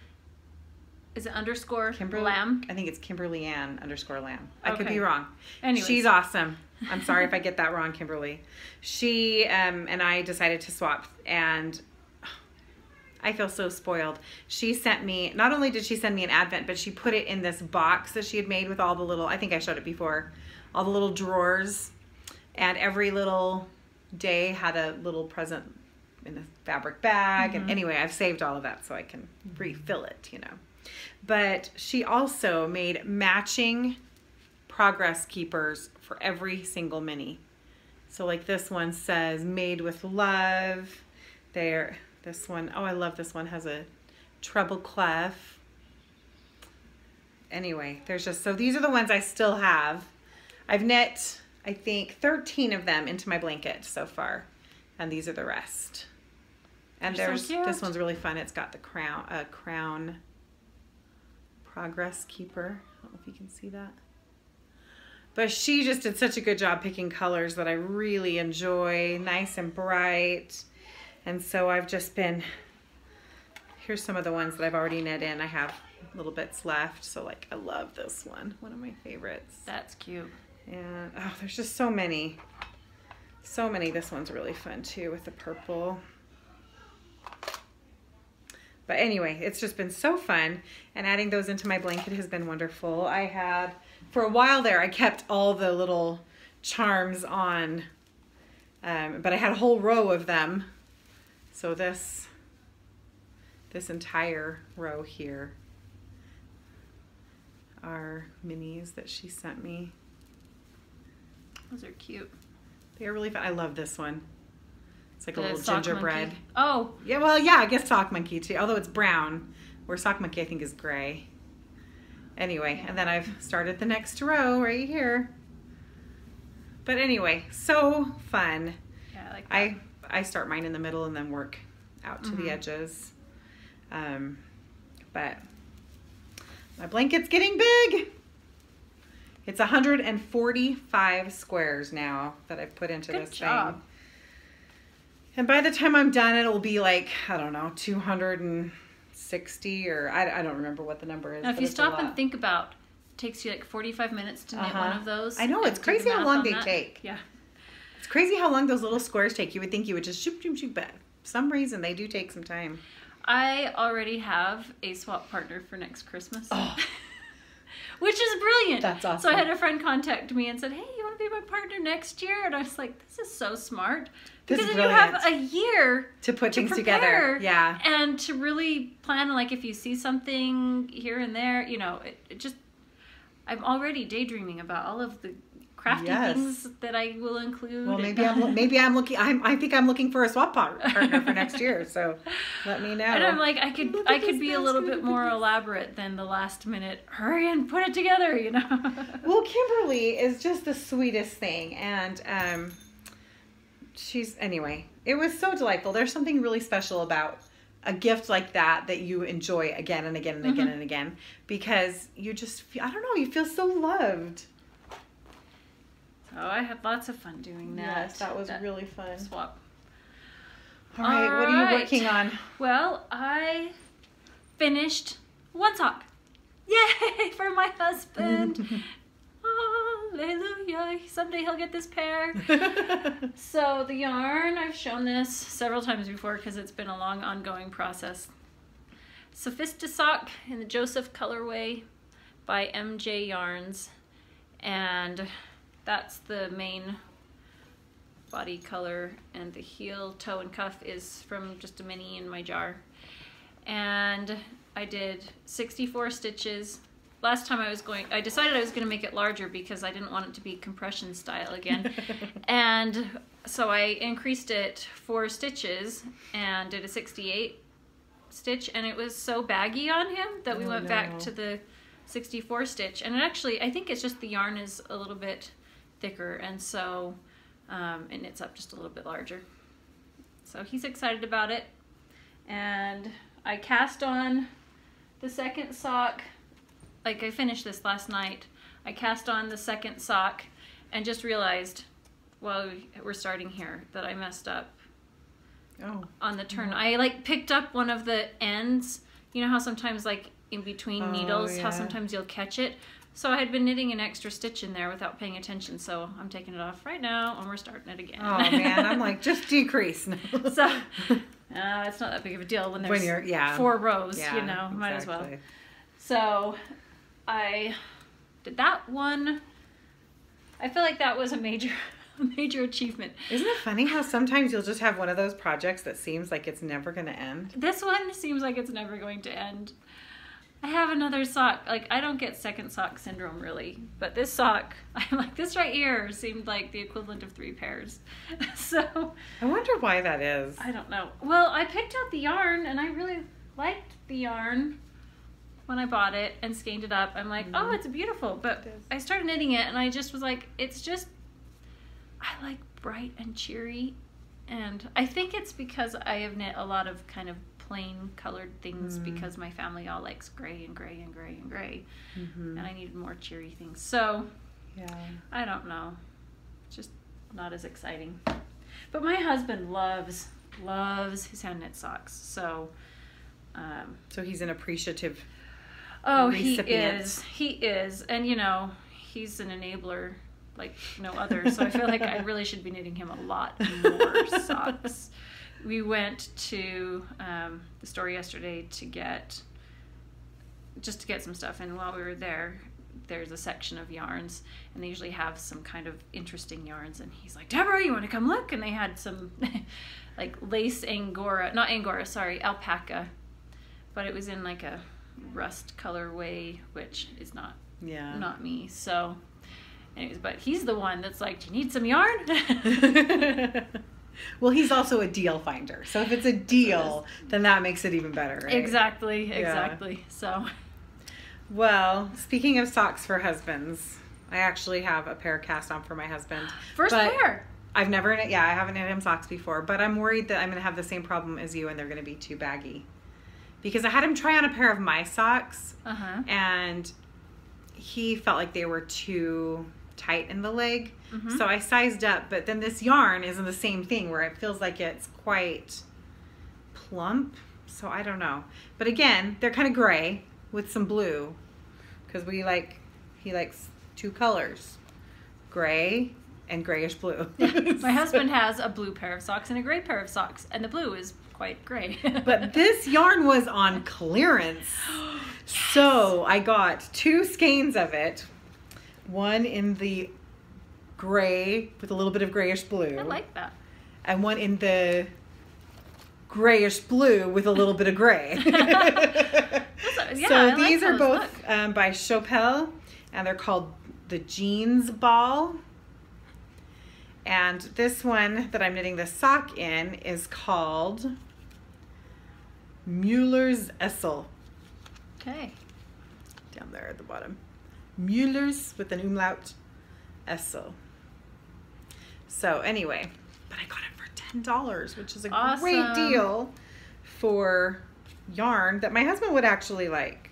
is it underscore Lamb?
I think it's Kimberly Ann _ Lamb. I
Okay.
could be wrong.
Anyways.
She's awesome. I'm sorry if I get that wrong, Kimberly. She and I decided to swap, and I feel so spoiled. She sent me, not only did she send me an advent, but she put it in this box that she had made with all the little, I think I showed it before, all the little drawers, and every little day had a little present in a fabric bag. And anyway, I've saved all of that so I can refill it, you know. But she also made matching progress keepers for every single mini. So like this one says made with love. This one, oh, I love this one, has a treble clef. Anyway, there's just, so these are the ones I still have. I've knit, I think, 13 of them into my blanket so far. And these are the rest. And there's this one's really fun. It's got the crown progress keeper. I don't know if you can see that. But she just did such a good job picking colors that I really enjoy. Nice and bright. And so I've just been, here's some of the ones that I've already knit in. I have little bits left. So like, I love this one. One of my favorites.
That's cute.
And oh, there's just so many. So many. This one's really fun too with the purple. But anyway, it's just been so fun, and adding those into my blanket has been wonderful. I had, for a while there, I kept all the little charms on, but I had a whole row of them. So this entire row here are minis that she sent me.
Those are cute.
They're really fun. I love this one. It's like a little
sock
gingerbread.
monkey. Oh.
Yeah, well, yeah, I guess sock monkey too, although it's brown, where sock monkey I think is gray. Anyway, and then I've started the next row right here. But anyway, so fun.
Yeah, I like that.
I start mine in the middle and then work out to the edges. But my blanket's getting big. It's 145 squares now that I've put into this thing. And by the time I'm done, it'll be like, I don't know, 260 or I don't remember what the number is.
Now, if you stop and think about, it takes you like 45 minutes to knit one of those.
I know, it's crazy how long they take.
Yeah.
It's crazy how long those little squares take. You would think you would just shoop, shoop, shoop, but for some reason they do take some time.
I already have a swap partner for next Christmas.
Oh.
Which is brilliant.
That's awesome.
So I had a friend contact me and said, hey, you want to be my partner next year? And I was like, this is so smart. Because then you have a year
to put things together. Yeah.
And to really plan, like if you see something here and there, you know, it just, I'm already daydreaming about all of the crafty things that I will include.
Well, maybe I'm looking. I think I'm looking for a swap partner for next year. So let me know.
And I'm like, I could be a little bit more elaborate than the last minute. Hurry and put it together, you know.
Well, Kimberly is just the sweetest thing, and anyway. It was so delightful. There's something really special about a gift like that you enjoy again and again and again and again, because you just feel, I don't know, you feel so loved.
Oh, I had lots of fun doing that.
Yes, that was really fun.
Swap.
All right, what are you working on?
Well, I finished one sock. Yay, for my husband. Hallelujah. Someday he'll get this pair. So the yarn, I've shown this several times before because it's been a long ongoing process. Sophistisock in the Joseph colorway by MJ Yarns. And that's the main body color, and the heel, toe, and cuff is from just a mini in my jar. And I did 64 stitches. Last time I decided I was going to make it larger because I didn't want it to be compression style again. And so I increased it 4 stitches and did a 68 stitch, and it was so baggy on him that we went back to the 64 stitch. And it actually, I think it's just the yarn is a little bit thicker, and so it knits up just a little bit larger. So he's excited about it. And I cast on the second sock. Like, I finished this last night. I cast on the second sock and just realized while we're starting here that I messed up on the turn. I like picked up one of the ends. You know how sometimes like in between needles, how sometimes you'll catch it. So I had been knitting an extra stitch in there without paying attention, so I'm taking it off right now, and we're starting it again.
Oh, man, I'm like, just decrease.
So, it's not that big of a deal when there's 4 rows, you know, might as well. So, I did that one. I feel like that was a major achievement.
Isn't it funny how sometimes you'll just have one of those projects that seems like it's never going to end?
This one seems like it's never going to end. I have another sock. Like, I don't get second sock syndrome really, but this sock, I'm like, this right here seemed like the equivalent of 3 pairs. So
I wonder why that is.
I don't know. Well, I picked out the yarn and I really liked the yarn, when I bought it and skeined it up. I'm like, oh, it's beautiful. But I started knitting it and I just was like, it's just, I like bright and cheery. And I think it's because I have knit a lot of kind of plain colored things because my family all likes gray and gray and gray and gray. And I needed more cheery things. So, I don't know. It's just not as exciting. But my husband loves his hand knit socks. So,
so he's an appreciative
recipient. He is. And you know, he's an enabler like no other. So I feel like I really should be knitting him a lot more socks. We went to the store yesterday to get some stuff, and while we were there, there's a section of yarns, and they usually have some kind of interesting yarns, and he's like, Deborah, you want to come look? And they had some like lace alpaca, but it was in like a rust colorway, which is not me. So anyways, but he's the one that's like, do you need some yarn?
Well, he's also a deal finder. So if it's a deal, then that makes it even better, right?
Exactly. So,
well, speaking of socks for husbands, I actually have a pair cast on for my husband.
First pair.
I haven't knit him socks before, but I'm worried that I'm going to have the same problem as you and they're going to be too baggy. Because I had him try on a pair of my socks, and he felt like they were too tight in the leg. So I sized up, but then this yarn isn't the same thing where it feels like it's quite plump. So I don't know. But again, they're kind of gray with some blue because he likes two colors, gray and grayish blue.
My husband has a blue pair of socks and a gray pair of socks, and the blue is quite gray.
But this yarn was on clearance. So I got 2 skeins of it. One in the gray with a little bit of grayish blue.
I like that.
And one in the grayish blue with a little bit of gray. So these are both by Capelet, and they're called the Jeans Ball. And this one that I'm knitting the sock in is called Müller's Essel.
Okay.
Down there at the bottom. Müller's with an umlaut Essel. So anyway, but I got it for $10, which is a great deal for yarn that my husband would actually like.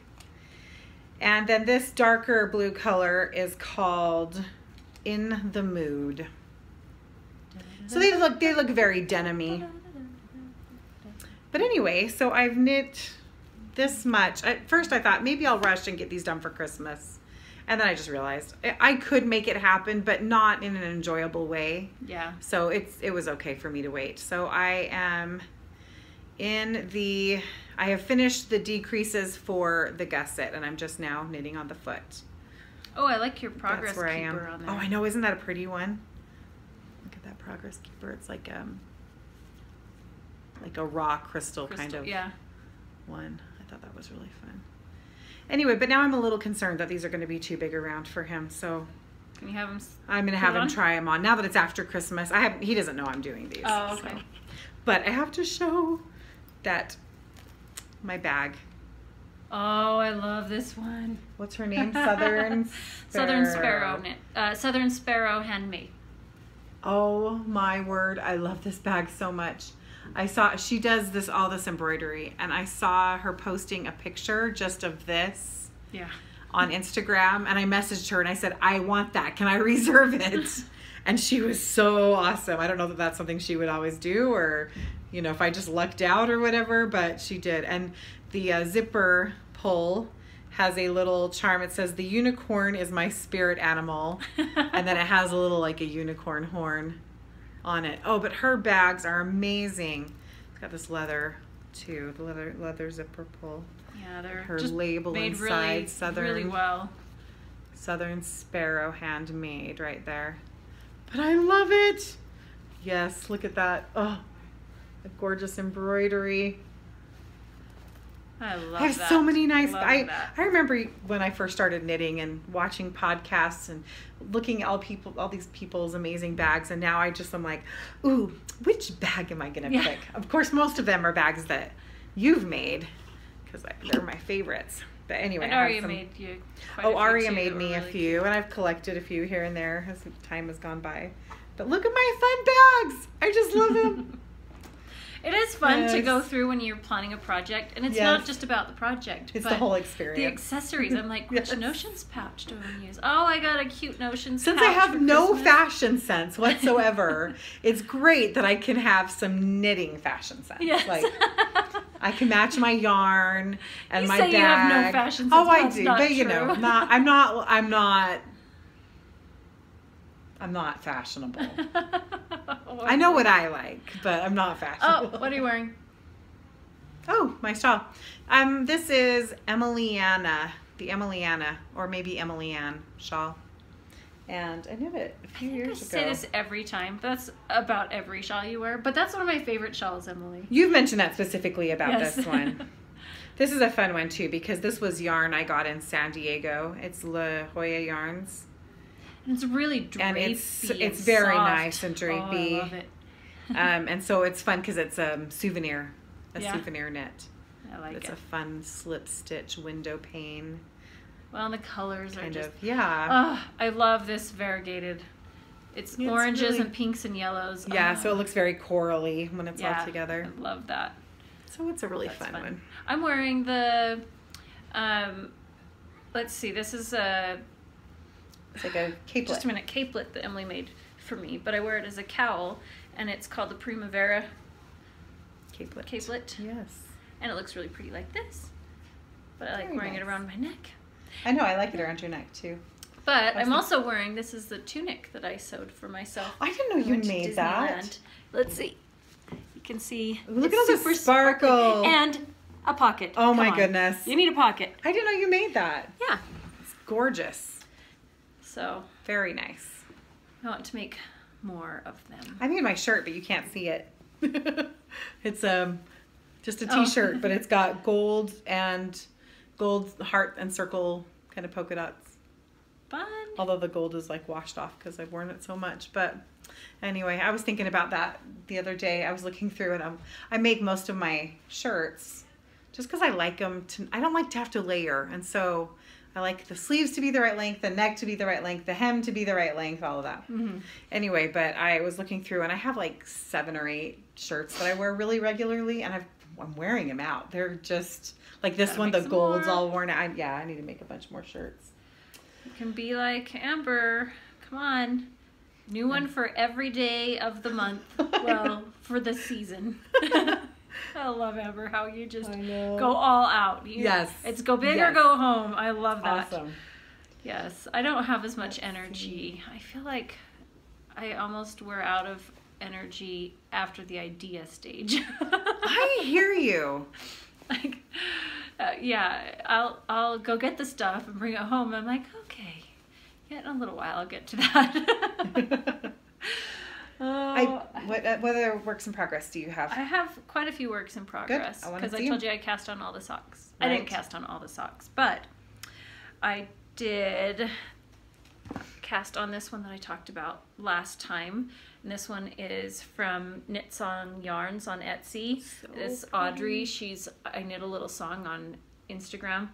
And then this darker blue color is called In the Mood. So they look very denim-y. But anyway, so I've knit this much. At first I thought maybe I'll rush and get these done for Christmas. And then I just realized I could make it happen, but not in an enjoyable way.
Yeah.
So it was okay for me to wait. So I am I have finished the decreases for the gusset, and I'm just now knitting on the foot.
Oh, I like your progress
keeper
on there.
Oh, I know. Isn't that a pretty one? Look at that progress keeper. It's like a raw crystal kind of one. I thought that was really fun. Anyway, but now I'm a little concerned that these are going to be too big around for him. So
can you have him?
I'm going to have him try them on now that it's after Christmas. He doesn't know I'm doing these.
Oh, okay.
So. But I have to show that my bag.
Oh, I love this one.
What's her name? Southern
Sparrow knit. Southern Sparrow handmade.
Oh my word! I love this bag so much. She does all this embroidery, and I saw her posting a picture just of this on Instagram, and I messaged her and I said, I want that. Can I reserve it? And she was so awesome. I don't know that that's something she would always do, or if I just lucked out or whatever, but she did. And the zipper pull has a little charm. It says, the unicorn is my spirit animal. And then it has a little like a unicorn horn on it. Oh, but her bags are amazing. It's got this leather too, the leather zipper pull.
Yeah, they're
her
just
label
made
inside,
really well.
Southern Sparrow handmade right there. But I love it. Yes, look at that. Oh, the gorgeous embroidery.
I
have so many nice. I remember when I first started knitting and watching podcasts and looking at all these people's amazing bags, and now I'm like, ooh, which bag am I gonna pick? Of course, most of them are bags that you've made because they're my favorites. But anyway,
and Aria made you quite a few
Aria
too,
made me a
really
few,
cute.
and I've collected a few here and there as time has gone by. But look at my fun bags! I just love them.
It is fun
Yes.
to go through when you're planning a project, and it's
Yes.
not just about the project.
It's
but
the whole experience.
The accessories. I'm like, which
Yes.
Notions pouch do I want to use? Oh, I got a cute Notions
Since
pouch
I have
for
no
Christmas.
fashion sense whatsoever, it's great that I can have some knitting fashion sense.
Yes.
Like, I can match my yarn and
You
my
say
bag.
you have no fashion sense,
Oh, I
that's
do,
not
but you know,
true.
I'm not fashionable. I know what I like, but I'm not fashionable.
Oh, what are you wearing?
Oh, my shawl. This is Emiliana, the Emiliana, or maybe Emiliane shawl. And I knit it a few years
I
ago.
say this every time. That's about every shawl you wear, but that's one of my favorite shawls, Emily.
You've mentioned that specifically about
Yes.
this one. This is a fun one too because this was yarn I got in San Diego. It's La Jolla Yarns.
And it's really drapey
And
and
it's very
soft.
nice and drapey.
Oh, I love it.
And so it's fun because it's a souvenir
Yeah.
knit.
I like
It's
it.
a fun slip stitch window pane.
Well, and the colors are
Kind
just...
of, yeah.
Oh, I love this variegated. It's oranges
really-
and pinks and yellows.
Yeah,
Oh,
so it looks very corally when it's
yeah,
all together.
I love that.
So it's a really
That's
fun one.
I'm wearing the... let's see, this is a...
It's like a capelet.
Just a minute, capelet that Emily made for me, but I wear it as a cowl, and it's called the Primavera
Capelet.
capelet,
Yes.
and it looks really pretty like this. But I like
Very
wearing it
nice.
around my neck.
I know, I like it around your neck too.
But
That's
I'm
the-
also wearing, this is the tunic that I sewed for myself.
I didn't know
I
you
went to
made that.
Disneyland. Let's see. You can see.
Look
it's
at all the
super
sparkle.
sparkly. And a pocket.
Oh
Come
my
on.
goodness.
You need a pocket.
I didn't know you made that.
Yeah.
It's gorgeous.
So
Very nice.
I want to make more of them.
I made my shirt, but you can't see it. It's just a
Oh.
t-shirt, but it's got gold heart and circle kind of polka dots.
Fun.
Although the gold is like washed off because I've worn it so much. But anyway, I was thinking about that the other day. I was looking through and I make most of my shirts just because I like them to, I don't like to have to layer. And so I like the sleeves to be the right length, the neck to be the right length, the hem to be the right length, all of that.
Mm-hmm.
Anyway, but I was looking through and I have like 7 or 8 shirts that I wear really regularly and I'm wearing them out. They're just like this
Gotta
one,
make
the
some
gold's
more.
all worn out. I need to make a bunch more shirts.
You can be like Amber. Come on. New one for every day of the month. Well, for the season. I love Amber, how you just
I know.
go all out.
Yes.
It's go big or
Yes.
go home. I love that.
Awesome.
Yes. I don't have as much energy. I feel like I almost wear out of energy after the idea stage.
I hear you.
Like, yeah, I'll go get the stuff and bring it home. I'm like, okay, yeah, in a little while I'll get to that.
What other works in progress do you have?
I have quite a few works in progress
I wanna
because I
see
told
'em.
you I cast on all the socks. I
Right.
didn't cast on all the socks, but I did cast on this one that I talked about last time. And this one is from Knits on Yarns on Etsy.
So
This Audrey, I knit a little song on Instagram.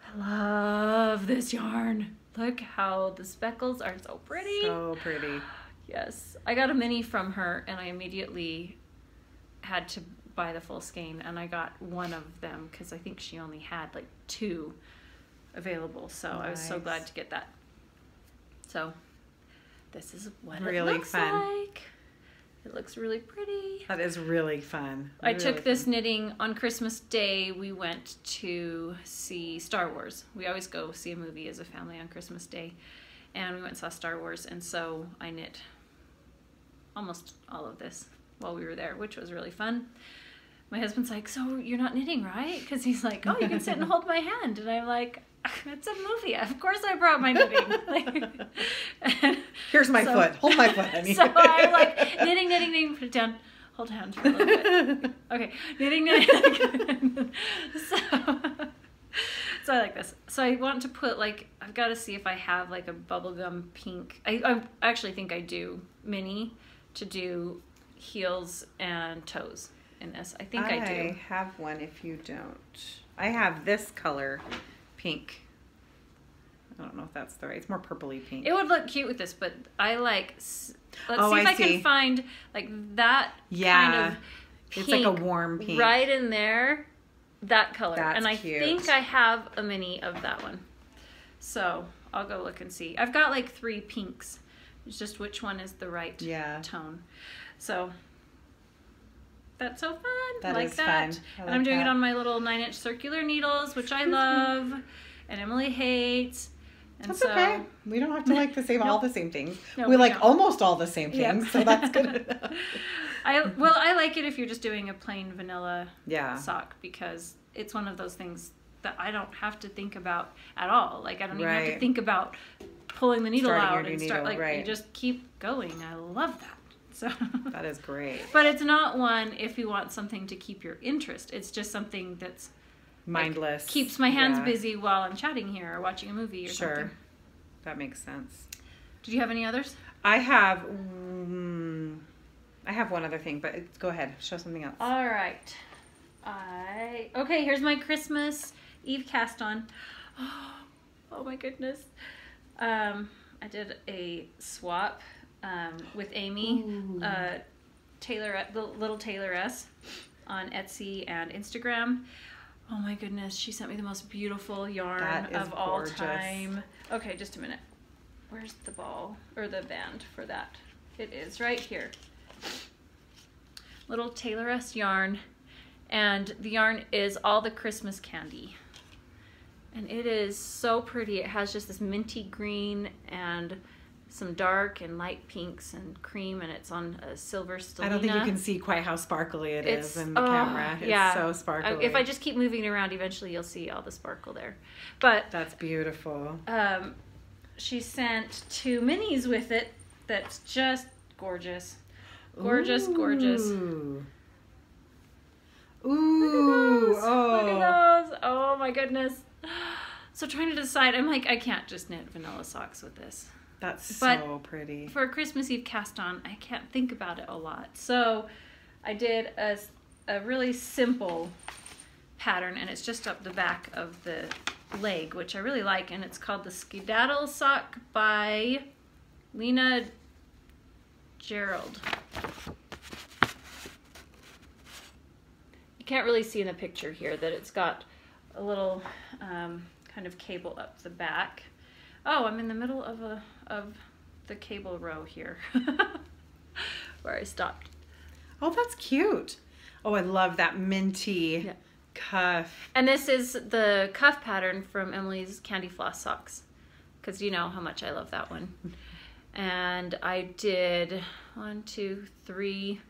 I love this yarn. Look how the speckles are so pretty.
So pretty.
Yes. I got a mini from her and I immediately had to buy the full skein and I got one of them because I think she only had like 2 available. So I was so
Nice.
glad to get that. So this is what
Really
it looks
fun.
like. It looks really pretty.
That is really fun.
I
Really
took this
fun.
knitting on Christmas Day. We went to see Star Wars. We always go see a movie as a family on Christmas Day. And we went and saw Star Wars. And so I knit almost all of this while we were there, which was really fun. My husband's like, so you're not knitting, right? Because he's like, oh, you can sit and hold my hand. And I'm like, it's a movie. Of course I brought my knitting. Like,
Here's my foot. Hold my foot, honey.
so I'm like, knitting, put it down. Hold hand for a little bit. Okay, knitting. So I like this. So I want to put like, I've got to see if I have like a bubblegum pink. I actually think I do mini to do heels and toes in this. I think I do.
I have one if you don't. I have this color, pink. I don't know if that's the right. It's more purpley pink.
It would look cute with this, but I like. Let's see if
I
can find like that kind of pink.
It's like a warm pink.
Right in there, that color.
That's
and I
cute.
think I have a mini of that one. So I'll go look and see. I've got like 3 pinks. It's just which one is the right tone. So that's so fun.
That
like
is
that.
fun.
And I'm doing it on my little 9-inch circular needles, which I love, and Emily hates. And
that's okay. We don't have to like all the same things.
No,
we like
don't.
Almost all the same things, so that's good.
I like it if you're just doing a plain vanilla sock, because it's one of those things that I don't have to think about at all. Like I don't even have to think about pulling the needle out and start. Like you just keep going. I love that. So
that is great.
But it's not one if you want something to keep your interest. It's just something that's
mindless.
Like, keeps my hands busy while I'm chatting here or watching a movie or something.
That makes sense.
Did you have any others?
I have one other thing, but go ahead. Show something else.
All right. Okay, here's my Christmas Eve cast on. Oh my goodness. I did a swap with Amy, Tailoress, the little Tailoress, on Etsy and Instagram. Oh my goodness, she sent me the most beautiful yarn of all time. Okay, just a minute. Where's the ball or the band for that? It is right here. Little Tailoress yarn, and the yarn is all the Christmas candy. And it is so pretty. It has just this minty green and some dark and light pinks and cream, and it's on a silver stellina. I
don't think you can see quite how sparkly it is in the camera. It's so sparkly.
If I just keep moving it around, eventually you'll see all the sparkle there. But
that's beautiful.
She sent 2 minis with it that's just gorgeous. Gorgeous, gorgeous.
Ooh.
Look at those. Oh my goodness. So trying to decide, I'm like, I can't just knit vanilla socks with this.
But so pretty.
For a Christmas Eve cast on, I can't think about it a lot. So I did a really simple pattern, and it's just up the back of the leg, which I really like, and it's called the Skedaddle sock by Lena, Gjerald. You can't really see in the picture here that it's got a little kind of cable up the back. Oh, I'm in the middle of the cable row here where I stopped.
Oh, that's cute. Oh, I love that minty cuff.
And this is the cuff pattern from Emily's Candy Floss socks, because you know how much I love that one. And I did 1, 2, 3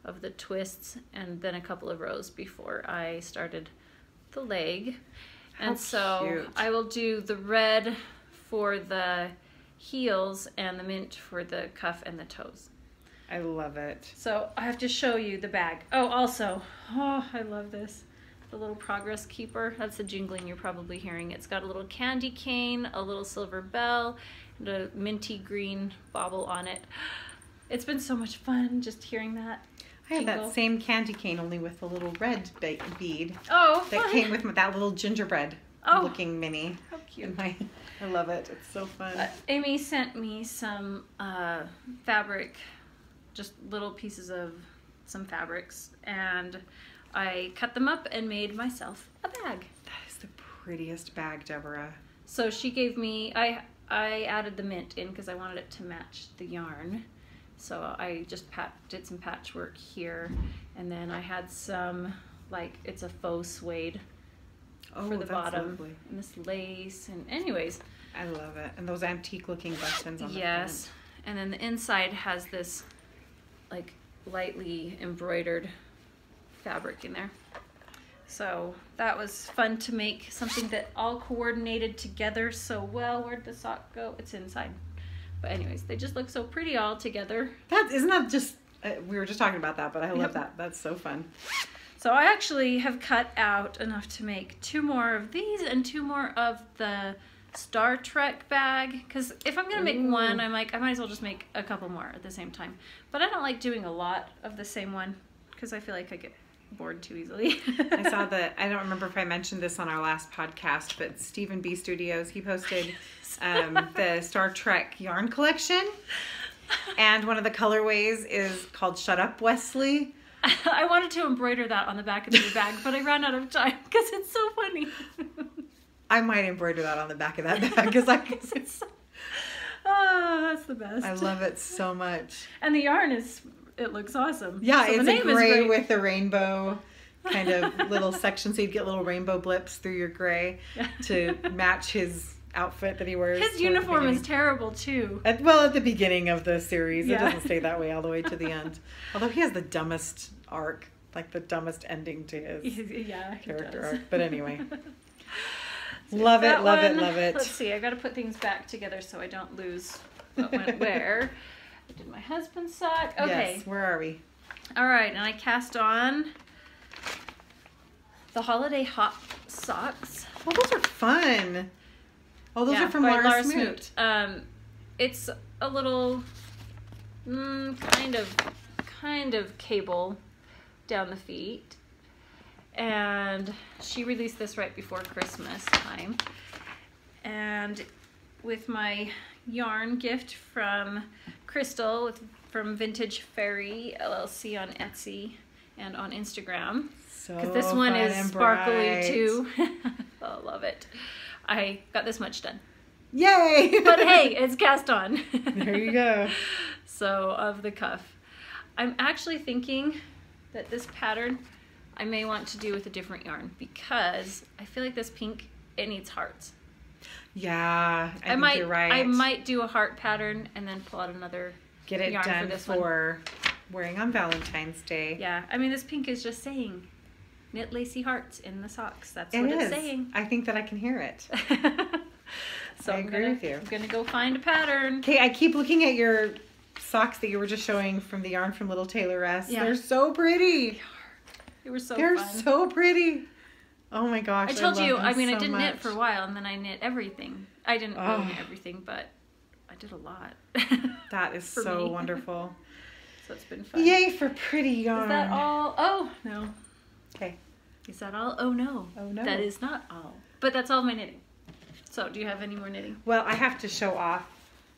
of the twists and then a couple of rows before I started the leg. And so cute. I will do the red for the heels and the mint for the cuff and the toes.
I love it.
So I have to show you the bag. Oh, also, I love this. The little progress keeper. That's the jingling you're probably hearing. It's got a little candy cane, a little silver bell, and a minty green bauble on it. It's been so much fun just hearing that.
I have that same candy cane, only with a little red bead.
Oh,
that
fun.
came with that little gingerbread looking mini.
How cute.
I love it. It's so fun.
Amy sent me some fabric, just little pieces of some fabrics, and I cut them up and made myself a bag.
That is the prettiest bag, Deborah.
So she gave me, I added the mint in because I wanted it to match the yarn. So I just did some patchwork here, and then I had some, like, it's a faux suede for the bottom. Lovely. And this lace, and anyways.
I love it. And those antique looking buttons on the front.
Yes. And then the inside has this, like, lightly embroidered fabric in there. So that was fun to make, something that all coordinated together so well. Where'd the sock go? It's inside. But anyways, they just look so pretty all together.
Isn't that just, we were just talking about that, but I love that. That's so fun.
So I actually have cut out enough to make 2 more of these and 2 more of the Star Trek bag. Because if I'm going to make one, I'm like, I might as well just make a couple more at the same time. But I don't like doing a lot of the same one, because I feel like I get bored too easily.
I saw I don't remember if I mentioned this on our last podcast, but Stephen B. Studios, he posted the Star Trek yarn collection. And one of the colorways is called Shut Up, Wesley.
I wanted to embroider that on the back of your bag, but I ran out of time because it's so funny.
I might embroider that on the back of that bag because it's
oh, that's the best.
I love it so much.
And the yarn it looks awesome.
Yeah,
so
it's a gray with the rainbow kind of little section, so you'd get little rainbow blips through your gray to match his outfit that he wears.
His uniform is terrible too.
At the beginning of the series. It doesn't stay that way all the way to the end. Although he has the dumbest arc, like the dumbest ending to his character arc. But anyway. Love it.
Let's see, I got to put things back together so I don't lose what went where. I did my husband's sock. Okay.
Yes, where are we?
All right, and I cast on the Holiday Hot Socks.
Oh, those are fun. Oh, those are from Lara Smoot.
It's a little kind of cable down the feet. And she released this right before Christmas time. And with my yarn gift from Crystal from Vintage Fairie LLC on Etsy and on Instagram. Because this one is sparkly too. I love it. I got this much done.
Yay!
But hey, it's cast on.
There you go.
So, of the cuff. I'm actually thinking that this pattern I may want to do with a different yarn because I feel like this pink, it needs hearts.
Yeah, I think you're right.
I might do a heart pattern and then pull out another
Get it
yarn
done
for this
for wearing on Valentine's Day.
Yeah, I mean this pink is just saying knit lacy hearts in the socks. That's what it's saying.
I think that I can hear it.
So
I agree with you.
I'm going to go find a pattern.
Okay, I keep looking at your socks that you were just showing from the yarn from Little Tailoress. Yeah. They're so pretty.
They were so
They're
fun.
so pretty. Oh my gosh.
I told you, I mean,
so
I didn't
much.
knit for a while and then I knit everything. I didn't really knit everything, but I did a lot.
That is so wonderful.
So it's been fun.
Yay for pretty yarn.
Is that all? Oh, no.
Okay.
Is that all? Oh, no.
Oh, no.
That is not all. But that's all my knitting. So do you have any more knitting?
Well, I have to show off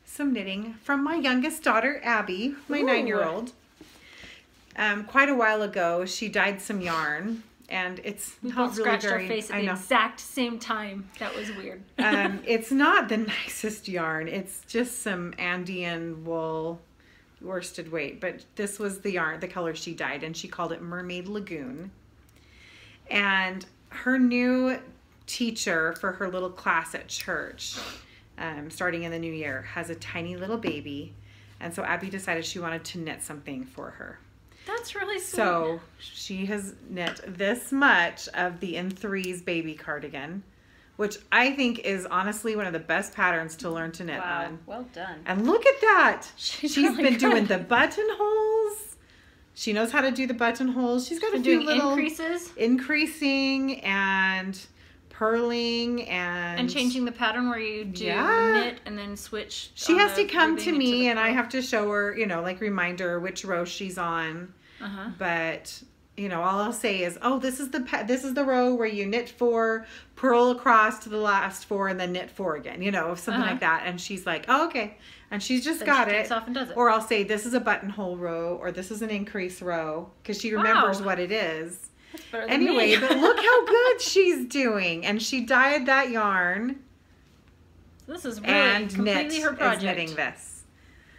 some knitting from my youngest daughter, Abby, my 9-year-old. Quite a while ago, she dyed some yarn, and it's
we
not
both
really
scratched our face at the exact same time. That was weird.
It's not the nicest yarn. It's just some Andean wool worsted weight, but this was the yarn, the color she dyed, and she called it Mermaid Lagoon. And her new teacher for her little class at church, starting in the new year, has a tiny little baby, and so Abby decided she wanted to knit something for her.
That's really sweet.
So she has knit this much of the In Threes baby cardigan, which I think is honestly one of the best patterns to learn to knit on.
Well done.
And look at that. She's
really
been
good.
doing the buttonholes. She knows how to do the buttonholes. She's got a few little increasing and purling and
changing the pattern where you do knit and then switch.
She has to come to me and I have to show her, like remind her which row she's on. But all I'll say is, oh, this is the row where you knit 4, purl across to the last 4, and then knit 4 again. Something like that. And she's like, oh, okay. And she's just got it.
Takes off and does it.
Or I'll say, this is a buttonhole row, or this is an increase row, because she remembers what it is. Anyway, but look how good she's doing. And she dyed that yarn.
This is really completely her project.
Is knitting this.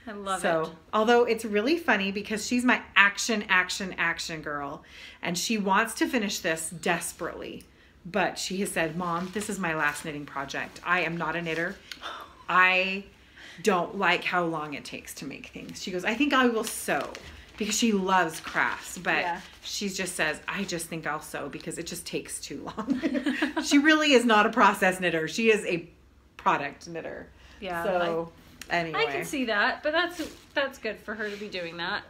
I love
it.
So,
although it's really funny because she's my action girl. And she wants to finish this desperately. But she has said, Mom, this is my last knitting project. I am not a knitter. I don't like how long it takes to make things. She goes, I think I will sew. Because she loves crafts, but she just says, I just think I'll sew because it just takes too long. She really is not a process knitter. She is a product knitter.
Yeah.
So, anyway.
I can see that, but that's good for her to be doing that.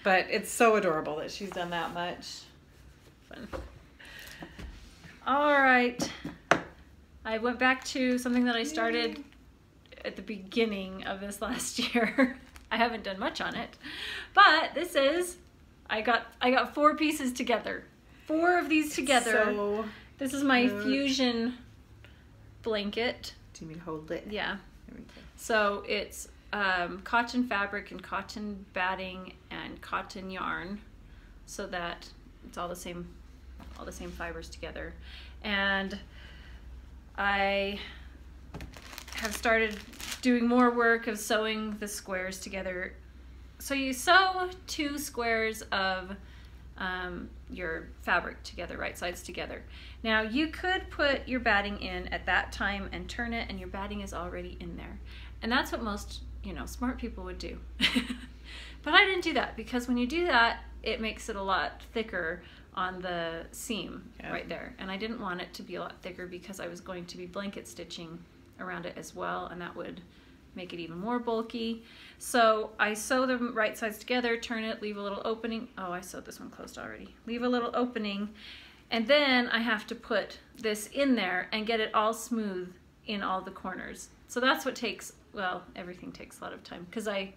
But it's so adorable that she's done that much.
Fun. All right. I went back to something that I started at the beginning of this last year. I haven't done much on it, but this is, I got 4 pieces together. 4 of these together.
So
this is my fusion blanket.
do you mean to hold it?
Yeah. So it's cotton fabric and cotton batting and cotton yarn, so that it's all the same fibers together. And I have started doing more work of sewing the squares together. So you sew 2 squares of your fabric together, right sides together. Now you could put your batting in at that time and turn it, and your batting is already in there. And that's what most, smart people would do. But I didn't do that, because when you do that, it makes it a lot thicker on the seam right there. And I didn't want it to be a lot thicker because I was going to be blanket stitching around it as well, and that would make it even more bulky. So I sew the right sides together, turn it, leave a little opening. Oh, I sewed this one closed already. Leave a little opening, and then I have to put this in there and get it all smooth in all the corners. So that's what takes, well, everything takes a lot of time, because I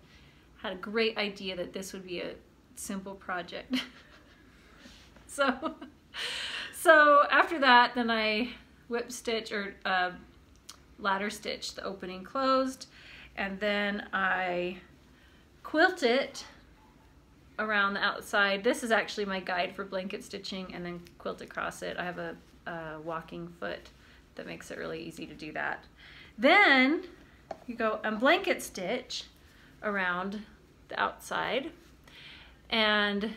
had a great idea that this would be a simple project. So after that, then I whip stitch or ladder stitch the opening closed, and then I quilt it around the outside. This is actually my guide for blanket stitching, and then quilt across it. I have a walking foot that makes it really easy to do that. Then you go and blanket stitch around the outside, and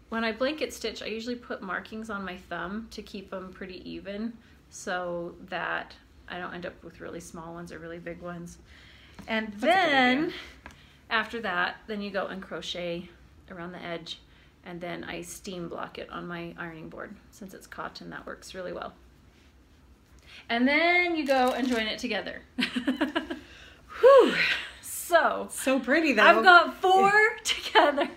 when I blanket stitch, I usually put markings on my thumb to keep them pretty even, so that I don't end up with really small ones or really big ones. And then after that, then you go and crochet around the edge, and then I steam block it on my ironing board. Since it's cotton, that works really well. And then you go and join it together. Whew. So
pretty though.
I've got 4 together.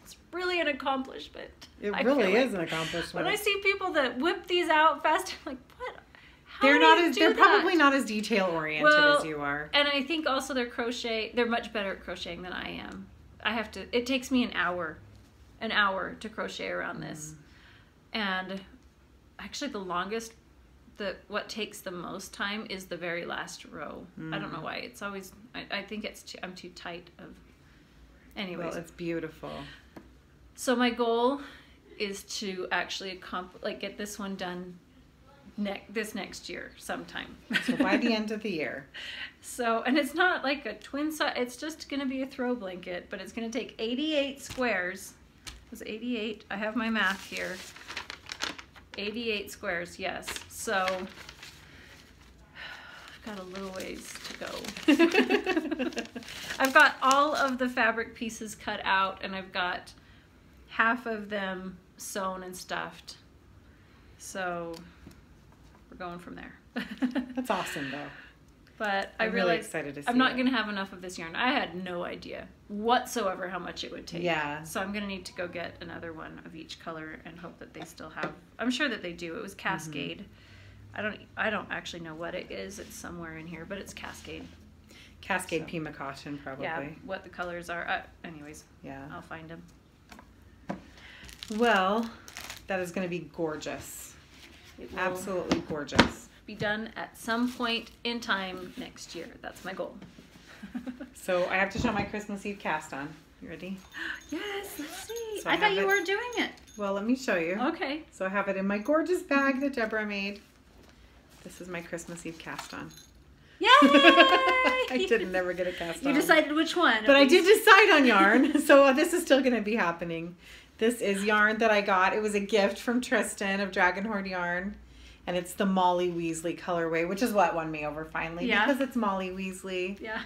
It's really an accomplishment.
It really is an accomplishment.
When I see people that whip these out fast, I'm like, what?
They're probably not as detail oriented as you are.
And I think also they're much better at crocheting than I am. It takes me an hour to crochet around this. And actually the longest, what takes the most time is the very last row. I don't know why. It's always, I think I'm too tight anyways.
Well, it's beautiful.
So my goal is to actually get this one done this next year sometime.
So by the end of the year.
So, and it's not like a twin size, it's just going to be a throw blanket, but it's going to take 88 squares. It was 88. I have my math here. 88 squares, yes. So I've got a little ways to go. I've got all of the fabric pieces cut out, and I've got half of them sewn and stuffed. So we're going from there.
That's awesome though.
But
I'm really excited to see
I'm not going to have enough of this yarn. I had no idea whatsoever how much it would take.
Yeah.
So I'm going to need to go get another one of each color and hope that they still have. I'm sure that they do. It was Cascade. I don't actually know what it is. It's somewhere in here, but it's Cascade.
Cascade Pima Cotton, probably.
Yeah, what the colors are. Anyways,
yeah,
I'll find them.
Well, that is going to be gorgeous.
It will
absolutely gorgeous.
Be done at some point in time next year. That's my goal.
So I have to show my Christmas Eve cast on. You ready?
Yes, let's see.
So
I thought you were doing it.
Well, let me show you.
Okay.
So I have it in my gorgeous bag that Deborah made. This is my Christmas Eve cast on.
Yay!
I didn't never get a cast on.
You decided which one.
But I did decide on yarn, so this is still going to be happening. This is yarn that I got. It was a gift from Tristan of Dragonhorn Yarn. And it's the Molly Weasley colorway, which is what won me over finally. Yeah. Because it's Molly Weasley.
Yeah.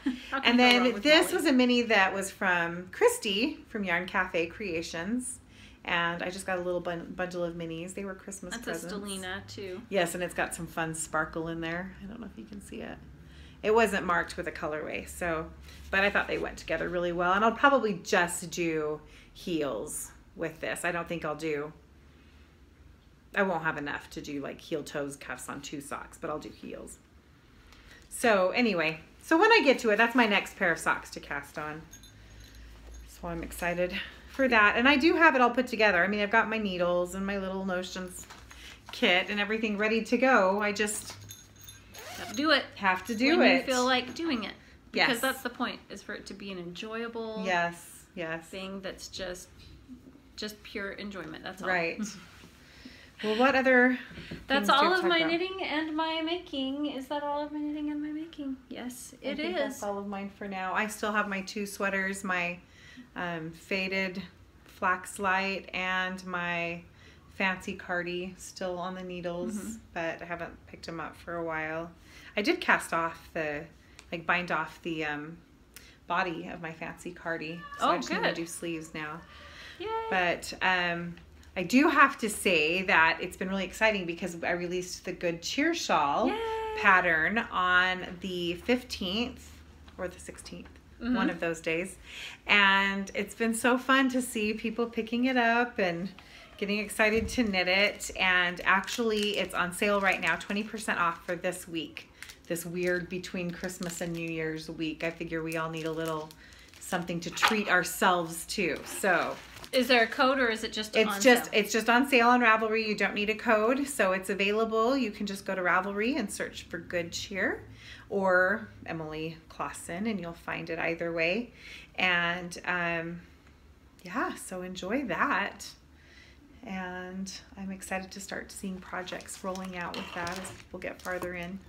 And then this was a mini that was from Christy from Yarn Cafe Creations. And I just got a little bundle of minis. They were Christmas presents.
That's a Lena too.
Yes, and it's got some fun sparkle in there. I don't know if you can see it. It wasn't marked with a colorway, but I thought they went together really well. And I'll probably just do heels with this. I don't think I won't have enough to do like heel toes cuffs on 2 socks, but I'll do heels. So anyway, so when I get to it, that's my next pair of socks to cast on. So I'm excited for that. And I do have it all put together. I mean, I've got my needles and my little notions kit and everything ready to go. I just
have to do it.
Have to do
when
it.
You feel like doing it. Because
yes.
that's the point, is for it to be an enjoyable thing that's just pure enjoyment. That's all.
Right. Well, what other
That's all of my knitting and my making. Is that all of my knitting and my making? Yes, it is.
That's all of mine for now. I still have my 2 sweaters, my faded flax light and my fancy cardie still on the needles, but I haven't picked them up for a while. I did cast off bind off the body of my fancy cardie. So I just need to do sleeves now.
Yay.
But I do have to say that it's been really exciting because I released the Good Cheer Shawl pattern on the 15th or the 16th, one of those days. And it's been so fun to see people picking it up and getting excited to knit it. And actually it's on sale right now, 20% off for this week. This weird between Christmas and New Year's week. I figure we all need a little something to treat ourselves to. So
is there a code or is it just on sale?
It's just on sale on Ravelry. You don't need a code, so it's available. You can just go to Ravelry and search for Good Cheer or Emily Clawson, and you'll find it either way. And yeah, so enjoy that. And I'm excited to start seeing projects rolling out with that as people get farther in.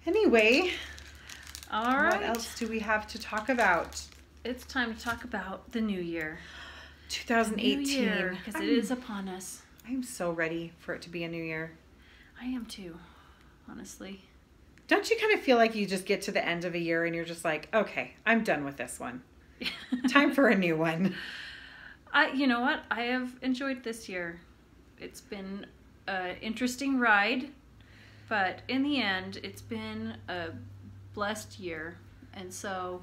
Anyway,
all right.
What else do we have to talk about?
It's time to talk about the new year.
2018.
Because it is upon us.
I'm so ready for it to be a new year.
I am too, honestly.
Don't you kind of feel like you just get to the end of a year and you're just like, okay, I'm done with this one. Time for a new one.
You know what? I have enjoyed this year. It's been an interesting ride, but in the end, it's been a blessed year. And so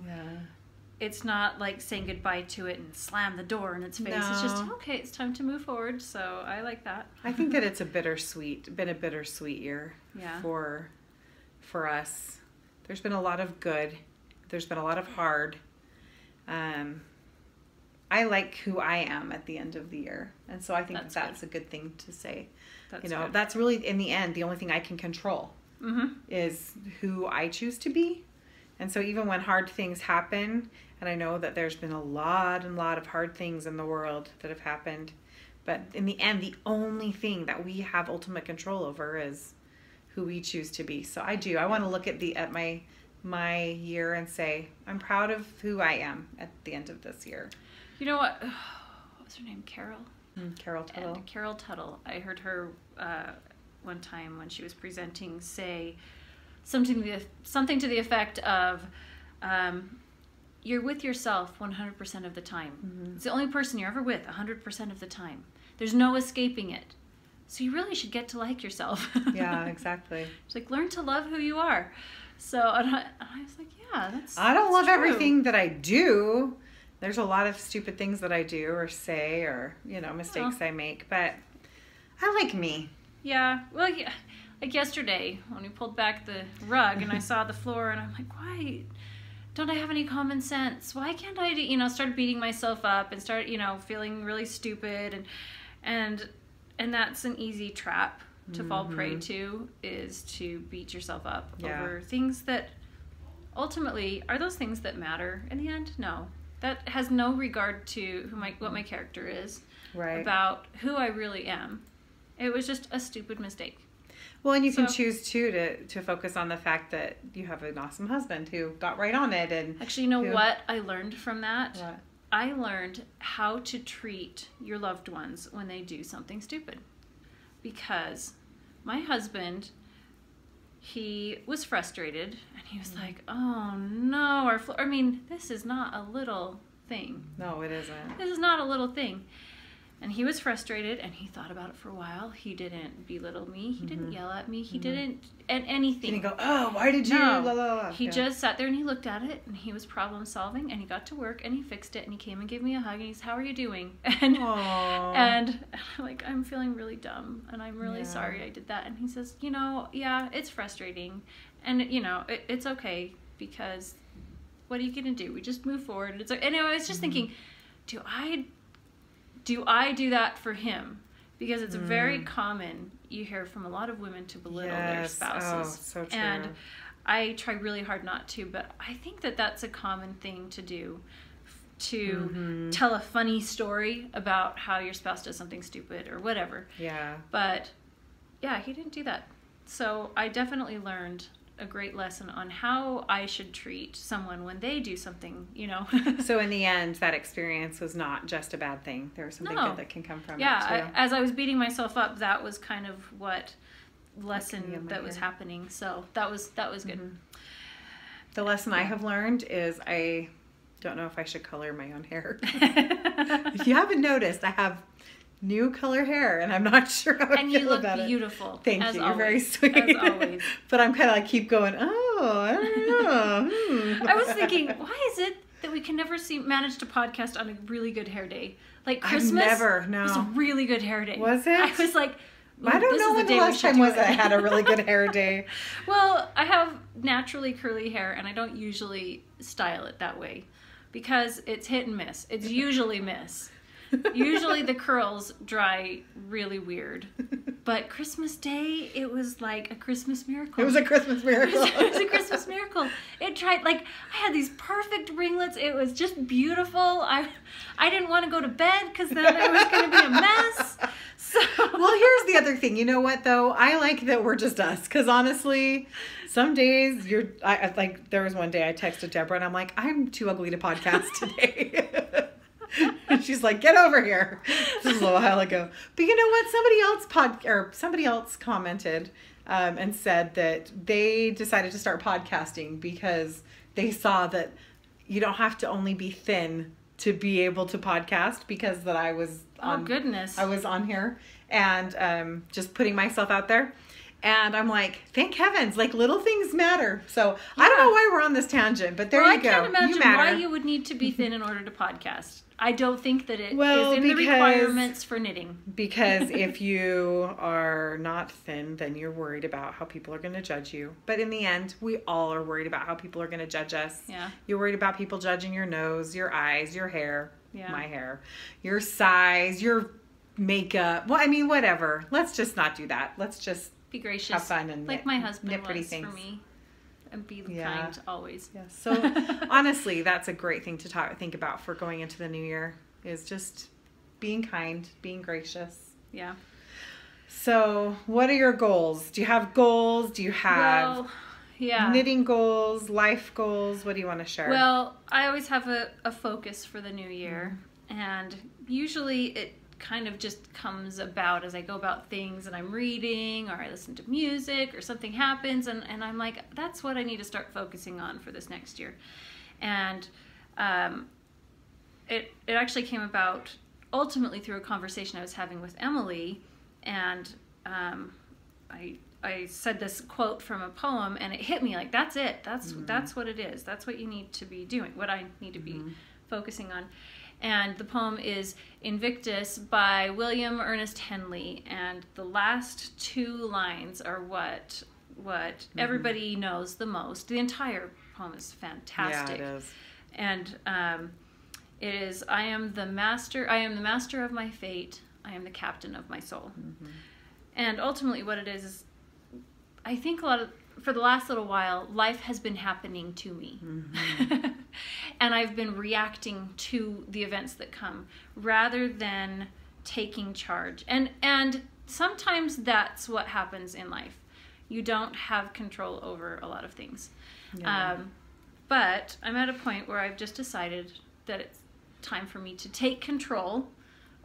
it's not like saying goodbye to it and slam the door in its face. No. It's just, okay, it's time to move forward. So I like that.
I think that it's been a bittersweet year for us. There's been a lot of good. There's been a lot of hard. I like who I am at the end of the year. And so I think that's a good thing to say. That's really, in the end, the only thing I can control is who I choose to be. And so even when hard things happen, and I know that there's been a lot of hard things in the world that have happened, but in the end, the only thing that we have ultimate control over is who we choose to be. So I want to look at my year and say, I'm proud of who I am at the end of this year.
You know what? What was her name? Carol?
Carol Tuttle.
And Carol Tuttle. I heard her one time when she was presenting say something to the effect of, you're with yourself 100% of the time. It's the only person you're ever with 100% of the time. There's no escaping it. So you really should get to like yourself.
Yeah, exactly.
It's like, learn to love who you are. So and I was like, yeah, that's
I don't love
true.
everything that I do. There's a lot of stupid things that I do or say or, mistakes I make. But I like me.
Yeah. Well, yeah. Like yesterday when we pulled back the rug and I saw the floor and I'm like, why don't I have any common sense? Why can't I, start beating myself up and start, feeling really stupid and that's an easy trap to fall prey to, is to beat yourself up over things that ultimately are those things that matter in the end. No, that has no regard to what my character is, about who I really am. It was just a stupid mistake.
Well, and you can choose too to focus on the fact that you have an awesome husband who got right on it. And
actually, what I learned from that? What? I learned how to treat your loved ones when they do something stupid. Because my husband, he was frustrated and he was like, oh no, this is not a little thing.
No, it isn't.
This is not a little thing. And he was frustrated and he thought about it for a while. He didn't belittle me. He didn't yell at me. He didn't anything.
He didn't go, oh, why did you?
No.
Blah, blah, blah.
He just sat there and he looked at it and he was problem solving and he got to work and he fixed it and he came and gave me a hug and he's, how are you doing? And I'm feeling really dumb and I'm really sorry I did that. And he says, it's frustrating and it's okay because what are you gonna do? We just move forward. And I was just thinking, do I do that for him? Because it's very common, you hear from a lot of women, to belittle their spouses.
Oh, so true.
And I try really hard not to, but I think that that's a common thing to do, to tell a funny story about how your spouse does something stupid or whatever.
Yeah.
But yeah, he didn't do that. So I definitely learned a great lesson on how I should treat someone when they do something, you know.
So in the end, that experience was not just a bad thing. There was something good that can come from it too.
As I was beating myself up, that was kind of what lesson that was happening. So that was good.
The lesson I have learned is I don't know if I should color my own hair. If you haven't noticed, I have new color hair, and I'm not sure how I feel about it.
And you look beautiful.
Thank you. You're very sweet.
As always.
But I'm kind of like keep going, I don't know.
I was thinking, why is it that we can never manage to podcast on a really good hair day? Like Christmas was a really good hair day.
Was it?
I was like,
I don't know when the last time was I had a really good hair day.
Well, I have naturally curly hair, and I don't usually style it that way because it's hit and miss. It's usually miss. Usually the curls dry really weird. But Christmas Day, it was like a Christmas miracle.
It was a Christmas miracle.
It was a Christmas miracle. It tried, like, I had these perfect ringlets. It was just beautiful. I didn't want to go to bed because then it was going to be a mess. So.
Well, here's the other thing. You know what, though? I like that we're just us. Because honestly, some days like, there was one day I texted Deborah and I'm like, I'm too ugly to podcast today. And she's like, get over here. This was a while ago. But you know what? Somebody else commented and said that they decided to start podcasting because they saw that you don't have to only be thin to be able to podcast, because that I was on I was on here and just putting myself out there. And I'm like, thank heavens, like little things matter. So I don't know why we're on this tangent, but there you go.
I can't imagine why you would need to be thin in order to podcast. I don't think that it is in the requirements for knitting.
Because if you are not thin, then you're worried about how people are going to judge you. But in the end, we all are worried about how people are going to judge us.
Yeah.
You're worried about people judging your nose, your eyes, your hair, my hair, your size, your makeup. Well, I mean, whatever. Let's just not do that. Let's just
be gracious.
Have fun and
like my husband
knit pretty
was
things.
For me. And be kind always.
Yeah. So honestly, that's a great thing to think about for going into the new year, is just being kind, being gracious.
Yeah.
So what are your goals? Do you have goals? Do you have knitting goals, life goals? What do you want to share?
Well, I always have a focus for the new year. And usually it kind of just comes about as I go about things and I'm reading or I listen to music or something happens and I'm like, that's what I need to start focusing on for this next year. And it actually came about ultimately through a conversation I was having with Emily, and I said this quote from a poem and it hit me like, that's it. That's what it is. That's what you need to be doing, what I need to be focusing on. And the poem is Invictus by William Ernest Henley. And the last two lines are what everybody knows the most. The entire poem is fantastic.
Yeah, it is.
And it is, I am the master of my fate. I am the captain of my soul. Mm-hmm. And ultimately what it is I think for the last little while, life has been happening to me. Mm-hmm. And I've been reacting to the events that come rather than taking charge. And sometimes that's what happens in life. You don't have control over a lot of things. Yeah. But I'm at a point where I've just decided that it's time for me to take control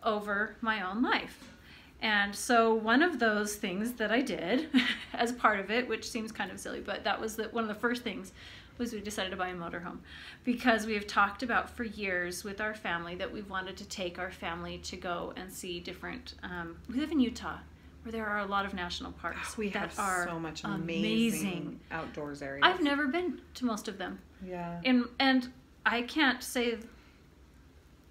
over my own life. And so one of those things that I did as part of it, which seems kind of silly, but that was one of the first things, was we decided to buy a motorhome. Because we have talked about for years with our family that we wanted to take our family to go and see different, we live in Utah, where there are a lot of national parks.
We have so much amazing outdoors areas.
I've never been to most of them.
Yeah.
And I can't say,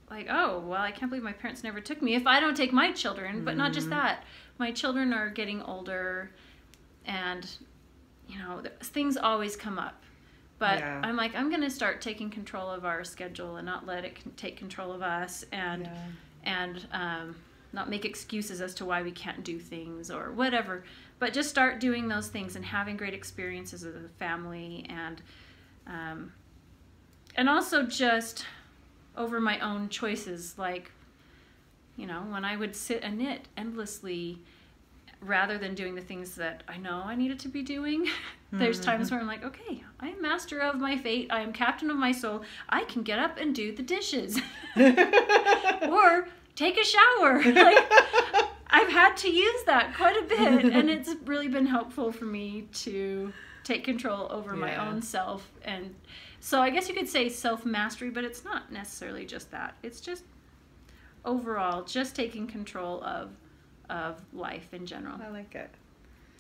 like, oh, well, I can't believe my parents never took me if I don't take my children. But not just that. My children are getting older, and, you know, things always come up But I'm like, I'm going to start taking control of our schedule and not let it take control of us, and not make excuses as to why we can't do things or whatever, but just start doing those things and having great experiences as a family, and also just over my own choices, like, you know, when I would sit and knit endlessly rather than doing the things that I know I needed to be doing. There's times where I'm like, okay, I am master of my fate. I am captain of my soul. I can get up and do the dishes. Or take a shower. Like, I've had to use that quite a bit. And it's really been helpful for me to take control over my own self. And so I guess you could say self-mastery, but it's not necessarily just that. It's just overall just taking control of life in general.
I like it.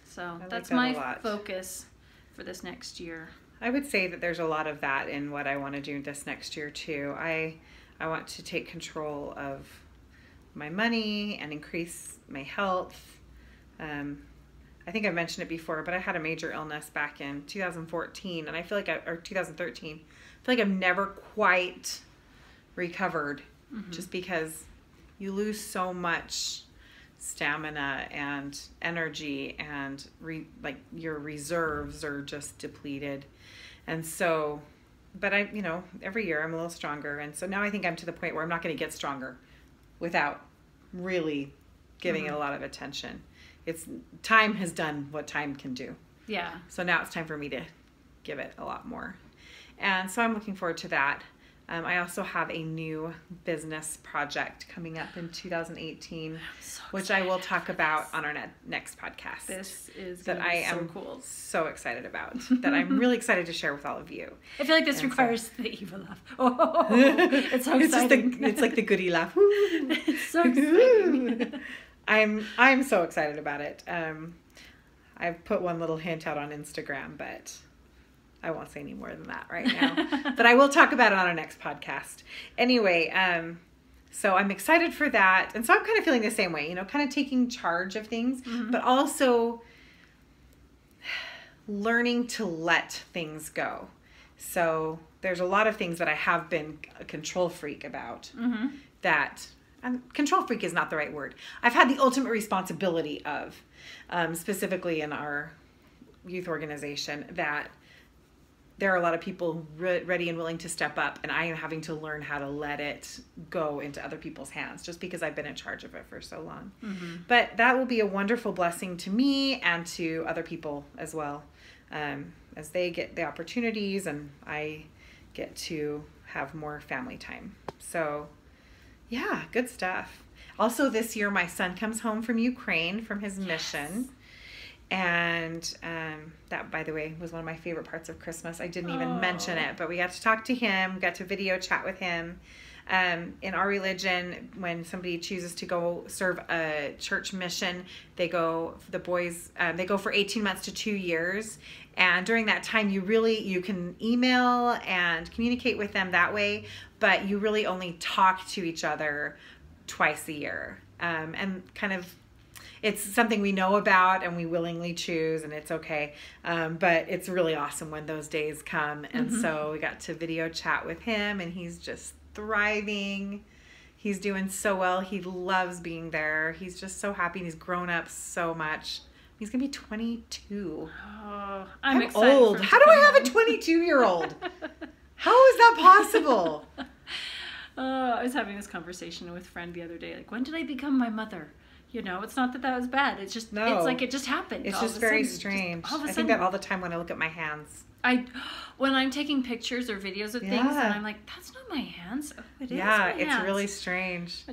So that's my focus for this next year.
I would say that there's a lot of that in what I want to do this next year too. I want to take control of my money and increase my health. I think I've mentioned it before, but I had a major illness back in 2014, and I feel like or 2013. I feel like I've never quite recovered, just because you lose so much stamina and energy, and your reserves are just depleted. And so, but every year I'm a little stronger. And so now I think I'm to the point where I'm not going to get stronger without really giving it a lot of attention. Time has done what time can do.
Yeah.
So now it's time for me to give it a lot more. And so I'm looking forward to that. I also have a new business project coming up in 2018, which I will talk about on our next podcast.
This is
that I am
cool.
So excited about, that I'm really excited to share with all of you.
I feel like this requires the evil laugh. Oh, it's so exciting.
It's like the goody laugh.
It's so exciting.
I'm so excited about it. I've put one little hint out on Instagram, but I won't say any more than that right now. But I will talk about it on our next podcast. Anyway, so I'm excited for that. And so I'm kind of feeling the same way, kind of taking charge of things, but also learning to let things go. So there's a lot of things that I have been a control freak about that... control freak is not the right word. I've had the ultimate responsibility of, specifically in our youth organization, that there are a lot of people ready and willing to step up, and I am having to learn how to let it go into other people's hands, just because I've been in charge of it for so long. But that will be a wonderful blessing to me and to other people as well, as they get the opportunities and I get to have more family time. So yeah, good stuff. Also this year, my son comes home from Ukraine from his mission. And that, by the way, was one of my favorite parts of Christmas. I didn't even mention it, but we got to talk to him, got to video chat with him. In our religion, when somebody chooses to go serve a church mission, the boys go for 18 months to 2 years. And during that time, you can email and communicate with them that way, but you really only talk to each other twice a year. And kind of, it's something we know about and we willingly choose, and it's okay. But it's really awesome when those days come. And so we got to video chat with him, and he's just thriving. He's doing so well. He loves being there. He's just so happy, and he's grown up so much. He's going to be 22.
Oh, I'm excited.
Old. How do I have a 22-year-old? How is that possible?
I was having this conversation with a friend the other day. Like, when did I become my mother? It's not that was bad. It's just, it's like it just happened.
It's just very strange. I think that all the time when I look at my hands.
When I'm taking pictures or videos of things, and I'm like, that's not my hands. Oh, it is my hands.
Yeah, it's really strange.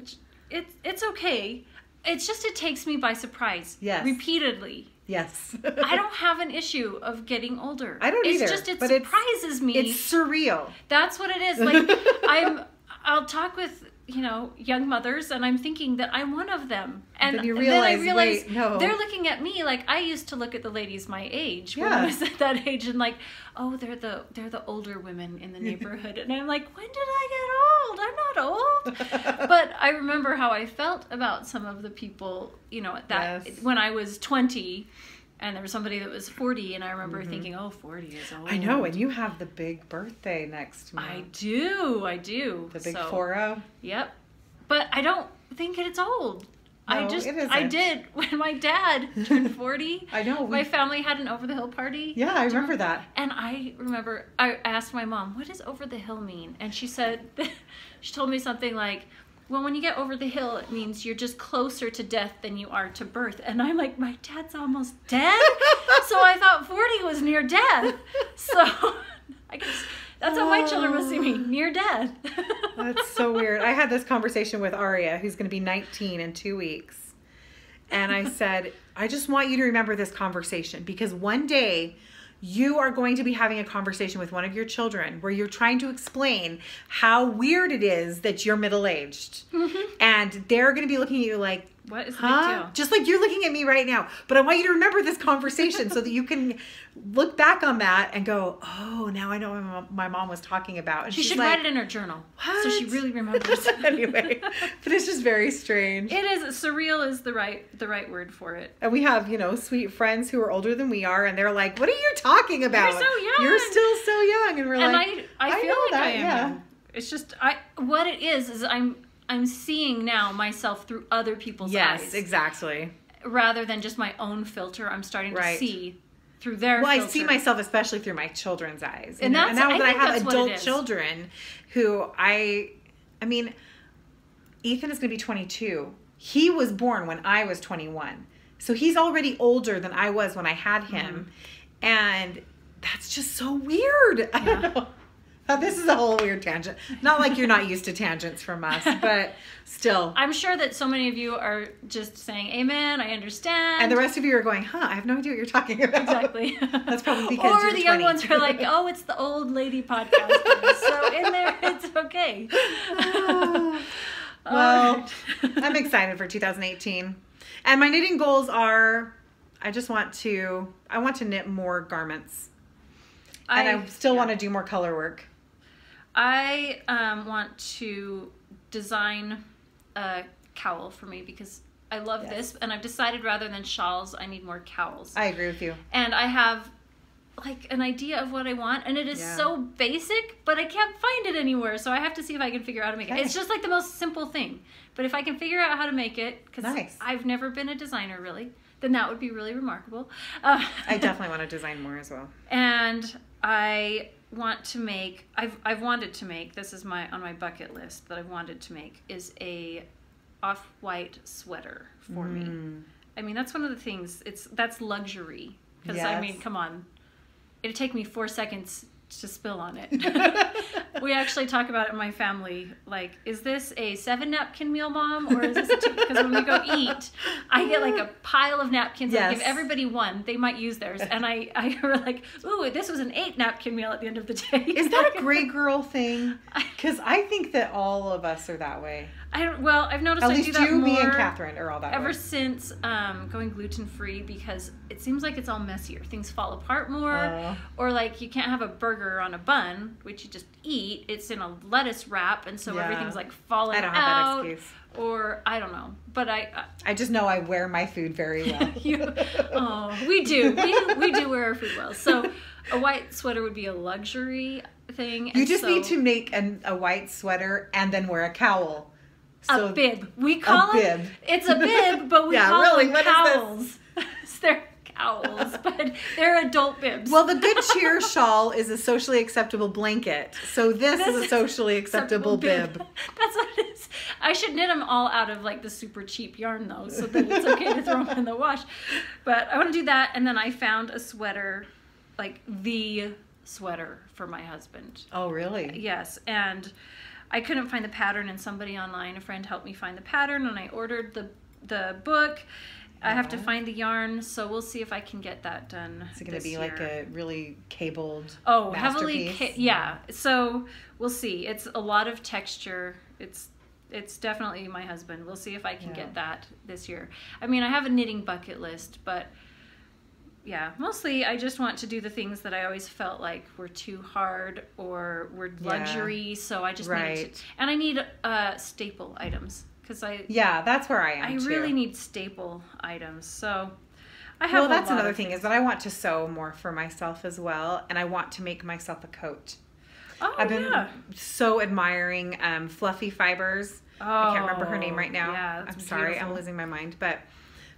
It's okay. It's just, it takes me by surprise.
Yes.
Repeatedly.
Yes.
I don't have an issue of getting older.
I don't either.
It's just, it surprises me.
It's surreal.
That's what it is. Like, I'll talk with, young mothers, and I'm thinking that I'm one of them. And
then I realize, wait, no.
They're looking at me like I used to look at the ladies my age when I was at that age, and like, oh, they're the older women in the neighborhood. And I'm like, when did I get old? I'm not old. But I remember how I felt about some of the people, when I was 20, And there was somebody that was 40, and I remember thinking, oh, 40 is old.
I know, and you have the big birthday next month.
I do.
The big 40.
Yep. But I don't think it's old.
No, it isn't.
I did when my dad turned 40.
I know.
My family had an over the hill party.
Yeah, I remember that.
And I remember I asked my mom, what does over the hill mean? And she said, she told me something like, well, when you get over the hill, it means you're just closer to death than you are to birth. And I'm like, my dad's almost dead? So I thought 40 was near death. So I guess that's how my children will see me, near death.
That's so weird. I had this conversation with Aria, who's going to be 19 in 2 weeks. And I said, I just want you to remember this conversation, because one day you are going to be having a conversation with one of your children where you're trying to explain how weird it is that you're middle-aged. And they're going to be looking at you like,
what is the big deal?
Just like you're looking at me right now. But I want you to remember this conversation so that you can look back on that and go, oh, now I know what my mom was talking about. And
she
she's
should
like,
write it in her journal.
What?
So she really remembers.
Anyway, but it's just very strange.
It is. Surreal is the right word for it.
And we have, sweet friends who are older than we are, and they're like, what are you talking about?
You're so young.
You're still so young. And we're like,
I feel like I am.
Yeah.
It's just, what it is I'm seeing now myself through other people's eyes.
Yes, exactly.
Rather than just my own filter, I'm starting to see through their filter.
I see myself especially through my children's eyes.
And now that I
have adult children who I mean, Ethan is going to be 22. He was born when I was 21. So he's already older than I was when I had him. And that's just so weird. I don't know. This is a whole weird tangent. Not like you're not used to tangents from us, but still.
I'm sure that so many of you are just saying, amen, I understand.
And the rest of you are going, I have no idea what you're talking about.
Exactly.
That's probably because
or
you're
the
20.
young ones are like, oh, it's the old lady podcast. So in there, it's okay.
Well, I'm excited for 2018. And my knitting goals are, I want to knit more garments. And I still want to do more color work.
I want to design a cowl for me because I love this. And I've decided rather than shawls, I need more cowls.
I agree with you.
And I have like an idea of what I want. And it is so basic, but I can't find it anywhere. So I have to see if I can figure out how to make it. It's just like the most simple thing. But if I can figure out how to make it, because I've never been a designer really, then that would be really remarkable.
I definitely want to design more as well.
And I want to make, I've wanted to make, this is on my bucket list that I've wanted to make, is a off-white sweater for me. I mean, that's one of the things, that's luxury. Because, I mean, come on. It'd take me 4 seconds to spill on it. We actually talk about it in my family, like, is this a 7 napkin meal, Mom? Or is this a 2? Because when we go eat, I get like a pile of napkins. I give everybody one. They might use theirs. And I were like, ooh, this was an 8 napkin meal at the end of the day.
Is that a gray girl thing? Because I think that all of us are that way.
Well, I've noticed I do that more. At least
you, me, and Catherine are all that way.
Ever since going gluten-free, because it seems like it's all messier. Things fall apart more. Or like you can't have a burger on a bun, which you just eat. It's in a lettuce wrap, and so everything's like falling out. I don't have that excuse. Or I don't know. But
I just know I wear my food very well.
We do. We do wear our food well. So a white sweater would be a luxury thing.
You just need to make a white sweater and then wear a cowl.
So, a bib. We call it.
Bib.
It's a bib, but we call them cowls. They're cowls, but they're adult bibs.
Well, the Good Cheer Shawl is a socially acceptable blanket, so this is a socially acceptable bib.
That's what it is. I should knit them all out of like the super cheap yarn though, so that it's okay to throw them in the wash. But I want to do that, and then I found a sweater, like the sweater for my husband.
Oh, really?
Yes, and I couldn't find the pattern, and somebody online, a friend, helped me find the pattern, and I ordered the book. I have to find the yarn, so we'll see if I can get that done.
Is it going to be like a really cabled
heavily yeah. So we'll see. It's a lot of texture. It's definitely my husband. We'll see if I can get that this year. I mean, I have a knitting bucket list, but yeah, mostly I just want to do the things that I always felt like were too hard or were luxury. So I just need to, and I need staple items because that's where I am. I really need staple items. So
Well, that's another thing is that I want to sew more for myself as well, and I want to make myself a coat.
Oh,
I've been so admiring Fluffy Fibers. I can't remember her name right now.
Yeah,
I'm sorry, beautiful. I'm losing my mind. But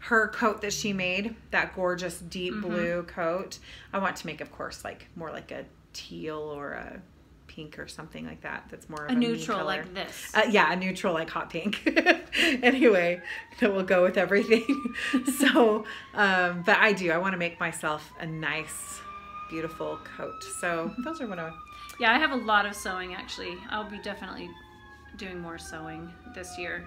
her coat that she made, that gorgeous deep blue coat, I want to make, of course, like more like a teal or a pink or something like that. That's more of a
neutral
color.
like this.
Yeah, a neutral like hot pink. Anyway, that will go with everything. So, but I want to make myself a nice, beautiful coat. So those are what I.
Yeah, I have a lot of sewing actually. I'll be definitely doing more sewing this year.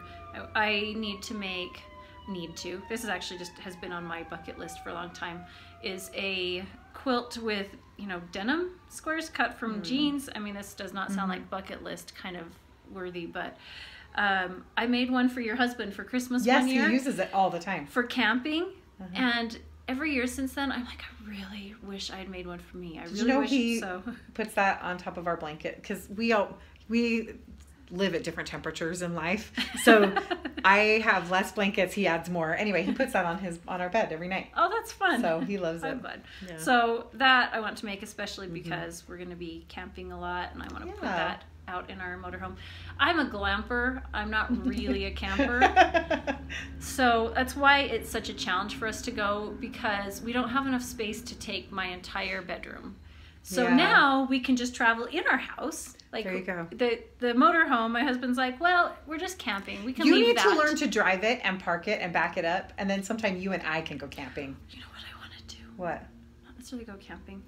I need to. This is actually just has been on my bucket list for a long time. Is a quilt with, denim squares cut from jeans. I mean, this does not sound like bucket list kind of worthy, but I made one for your husband for Christmas one year.
Yes, he uses it all the time.
For camping. And every year since then, I'm like, I really wish I had made one for me. I really wish
he
so.
puts that on top of our blanket because we live at different temperatures in life. So I have less blankets. He adds more. Anyway, he puts that on our bed every night.
Oh, that's fun.
So he loves it.
Fun. Yeah. So that I want to make especially because we're going to be camping a lot and I want to put that out in our motorhome. I'm a glamper. I'm not really a camper. So that's why it's such a challenge for us to go because we don't have enough space to take my entire bedroom. So now we can just travel in our house. Like
there you go.
The motorhome, my husband's like, well, we're just camping. We can leave that.
You need to learn to drive it and park it and back it up, and then sometime you and I can go camping.
You know what I want to do?
What?
Not necessarily go camping.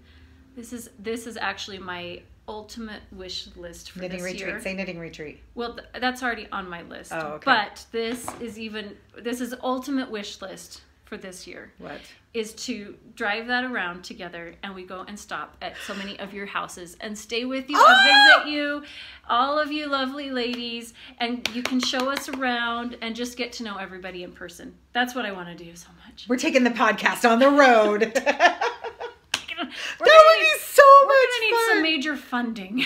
This is actually my ultimate wish list for
knitting
this
retreat.
year.
Say knitting retreat.
Well, that's already on my list.
Oh, okay.
But this is ultimate wish list for this year.
What?
Is to drive that around together and we go and stop at so many of your houses and stay with you and visit you, all of you lovely ladies, and you can show us around and just get to know everybody in person. That's what I want to do so much.
We're taking the podcast on the road.
We're gonna need
fun.
some major funding.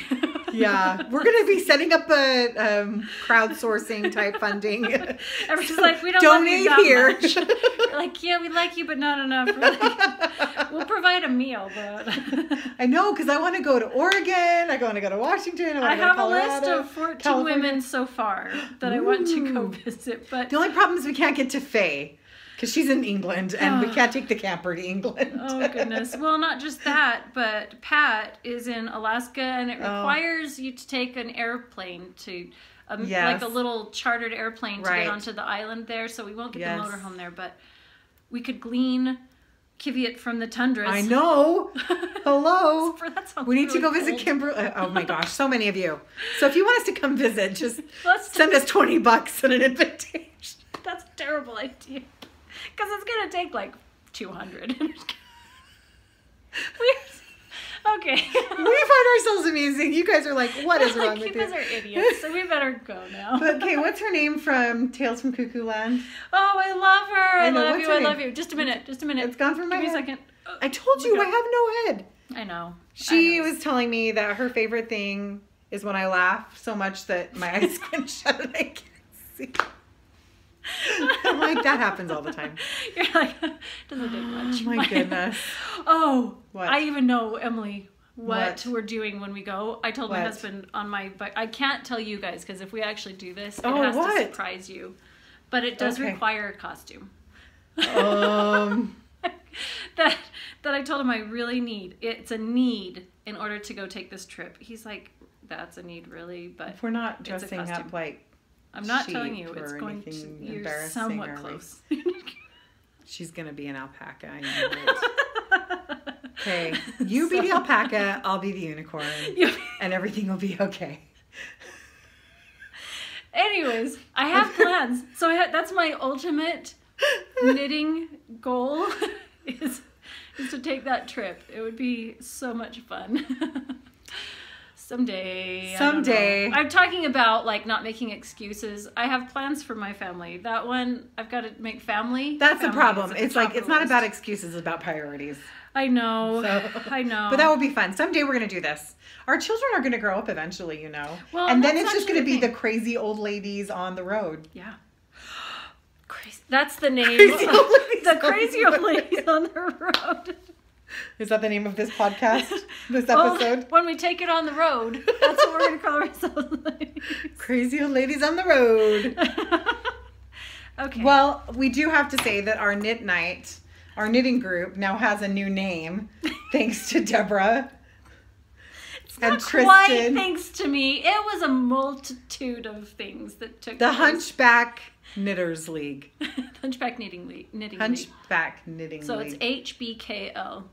Yeah, we're gonna be setting up a crowdsourcing type funding.
Everyone's like, we don't
donate
love you
here.
that much. We're like, yeah, we like you, but not enough. We'll provide a meal, but
I know because I want to go to Oregon. I want to go to Washington.
I have a list of 14 women so far that I want to go visit. But
the only problem is we can't get to Faye. Because she's in England, and we can't take the camper to England.
Oh, goodness. Well, not just that, but Pat is in Alaska, and it requires you to take an airplane to, like a little chartered airplane to get onto the island there, so we won't get the motorhome there, but we could glean Kiviat from the tundras.
I know. Hello. We need to go visit
cold.
Kimberly. Oh, my gosh. So many of you. So if you want us to come visit, just send us $20 and an invitation.
That's a terrible idea. Because it's going to take like 200. Okay.
We find ourselves amusing. You guys are like, what is wrong with you?
You guys are idiots, so we better go now.
But, okay, what's her name from Tales from Cuckoo Land?
Oh, I love her. I love you.
Name?
Just a minute.
It's gone from my head.
Give me a second.
I told you, I have no head.
I know.
She was telling me that her favorite thing is when I laugh so much that my eyes squint shut and I can't see. I'm like, that happens all the time.
You're like, doesn't take much.
Oh my goodness.
Oh,
what?
I even know, Emily, what we're doing when we go. I told my husband on my bike. I can't tell you guys because if we actually do this, it has to surprise you. But it does require a costume. That I told him I really need. It's a need in order to go take this trip. He's like, that's a need, really, but
if we're not dressing up like.
I'm not telling you. It's going to. You're somewhat close.
She's gonna be an alpaca. I know it. Okay, you be the alpaca. I'll be the unicorn, and everything will be okay.
Anyways, I have plans. So that's my ultimate knitting goal. is to take that trip. It would be so much fun. Someday. I'm talking about like not making excuses. I have plans for my family. That one, I've got to make family.
That's the problem. It's like, it's not about excuses, it's about priorities.
I know. I know.
But that will be fun. Someday we're going to do this. Our children are going to grow up eventually, you know.
Well,
and then it's just going to be the crazy old ladies on the road.
Yeah. That's the name.
Crazy Old Ladies
The Crazy Old Ladies on the Road.
Is that the name of this podcast? This
Well,
episode?
when we take it on the road, that's what we're going to call ourselves.
Crazy Old Ladies on the Road.
Okay.
Well, we do have to say that our knit night, our knitting group, now has a new name, thanks to Deborah.
It's
and
not
Kristen.
quite thanks to me. It was a multitude of things that took
The
place.
Hunchback Knitters League.
Hunchback Knitting League.
Hunchback Knitting
So
League.
it's HBKL.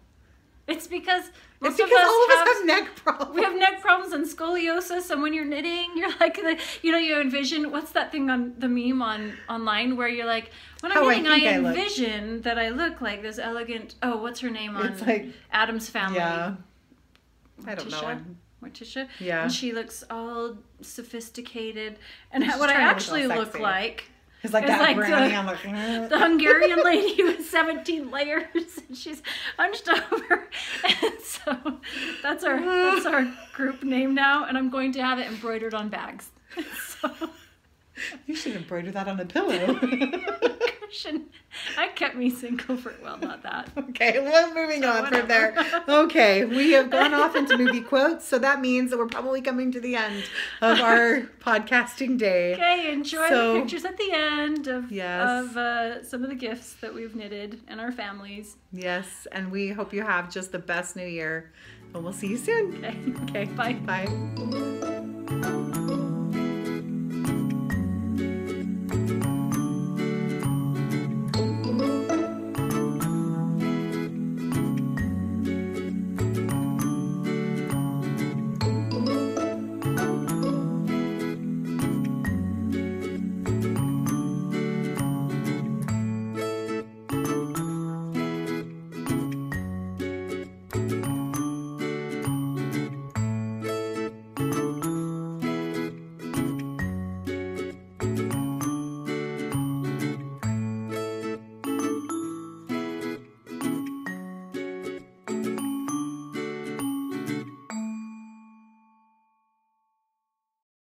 It's because
It's because all of us have neck problems.
We have neck problems and scoliosis, and when you're knitting, you're like, you envision, what's that thing on the meme online where you're like, when I'm knitting, I envision that I look like this elegant, what's her name on Addams Family?
Yeah. I don't know.
Morticia?
Yeah.
And she looks all sophisticated. And what I actually look like
it's like that brownie. I'm like,
the Hungarian lady with 17 layers, and she's hunched over. And so that's our group name now, and I'm going to have it embroidered on bags. So
you should embroider that on a pillow.
I kept me single for, well, not that.
Okay, well, moving on from there. Okay, we have gone off into movie quotes, so that means that we're probably coming to the end of our podcasting day.
Okay, enjoy the pictures at the end of
yes.
Some of the gifts that we've knitted and our families.
Yes, and we hope you have just the best new year, and we'll see you soon.
Okay, bye.
Bye.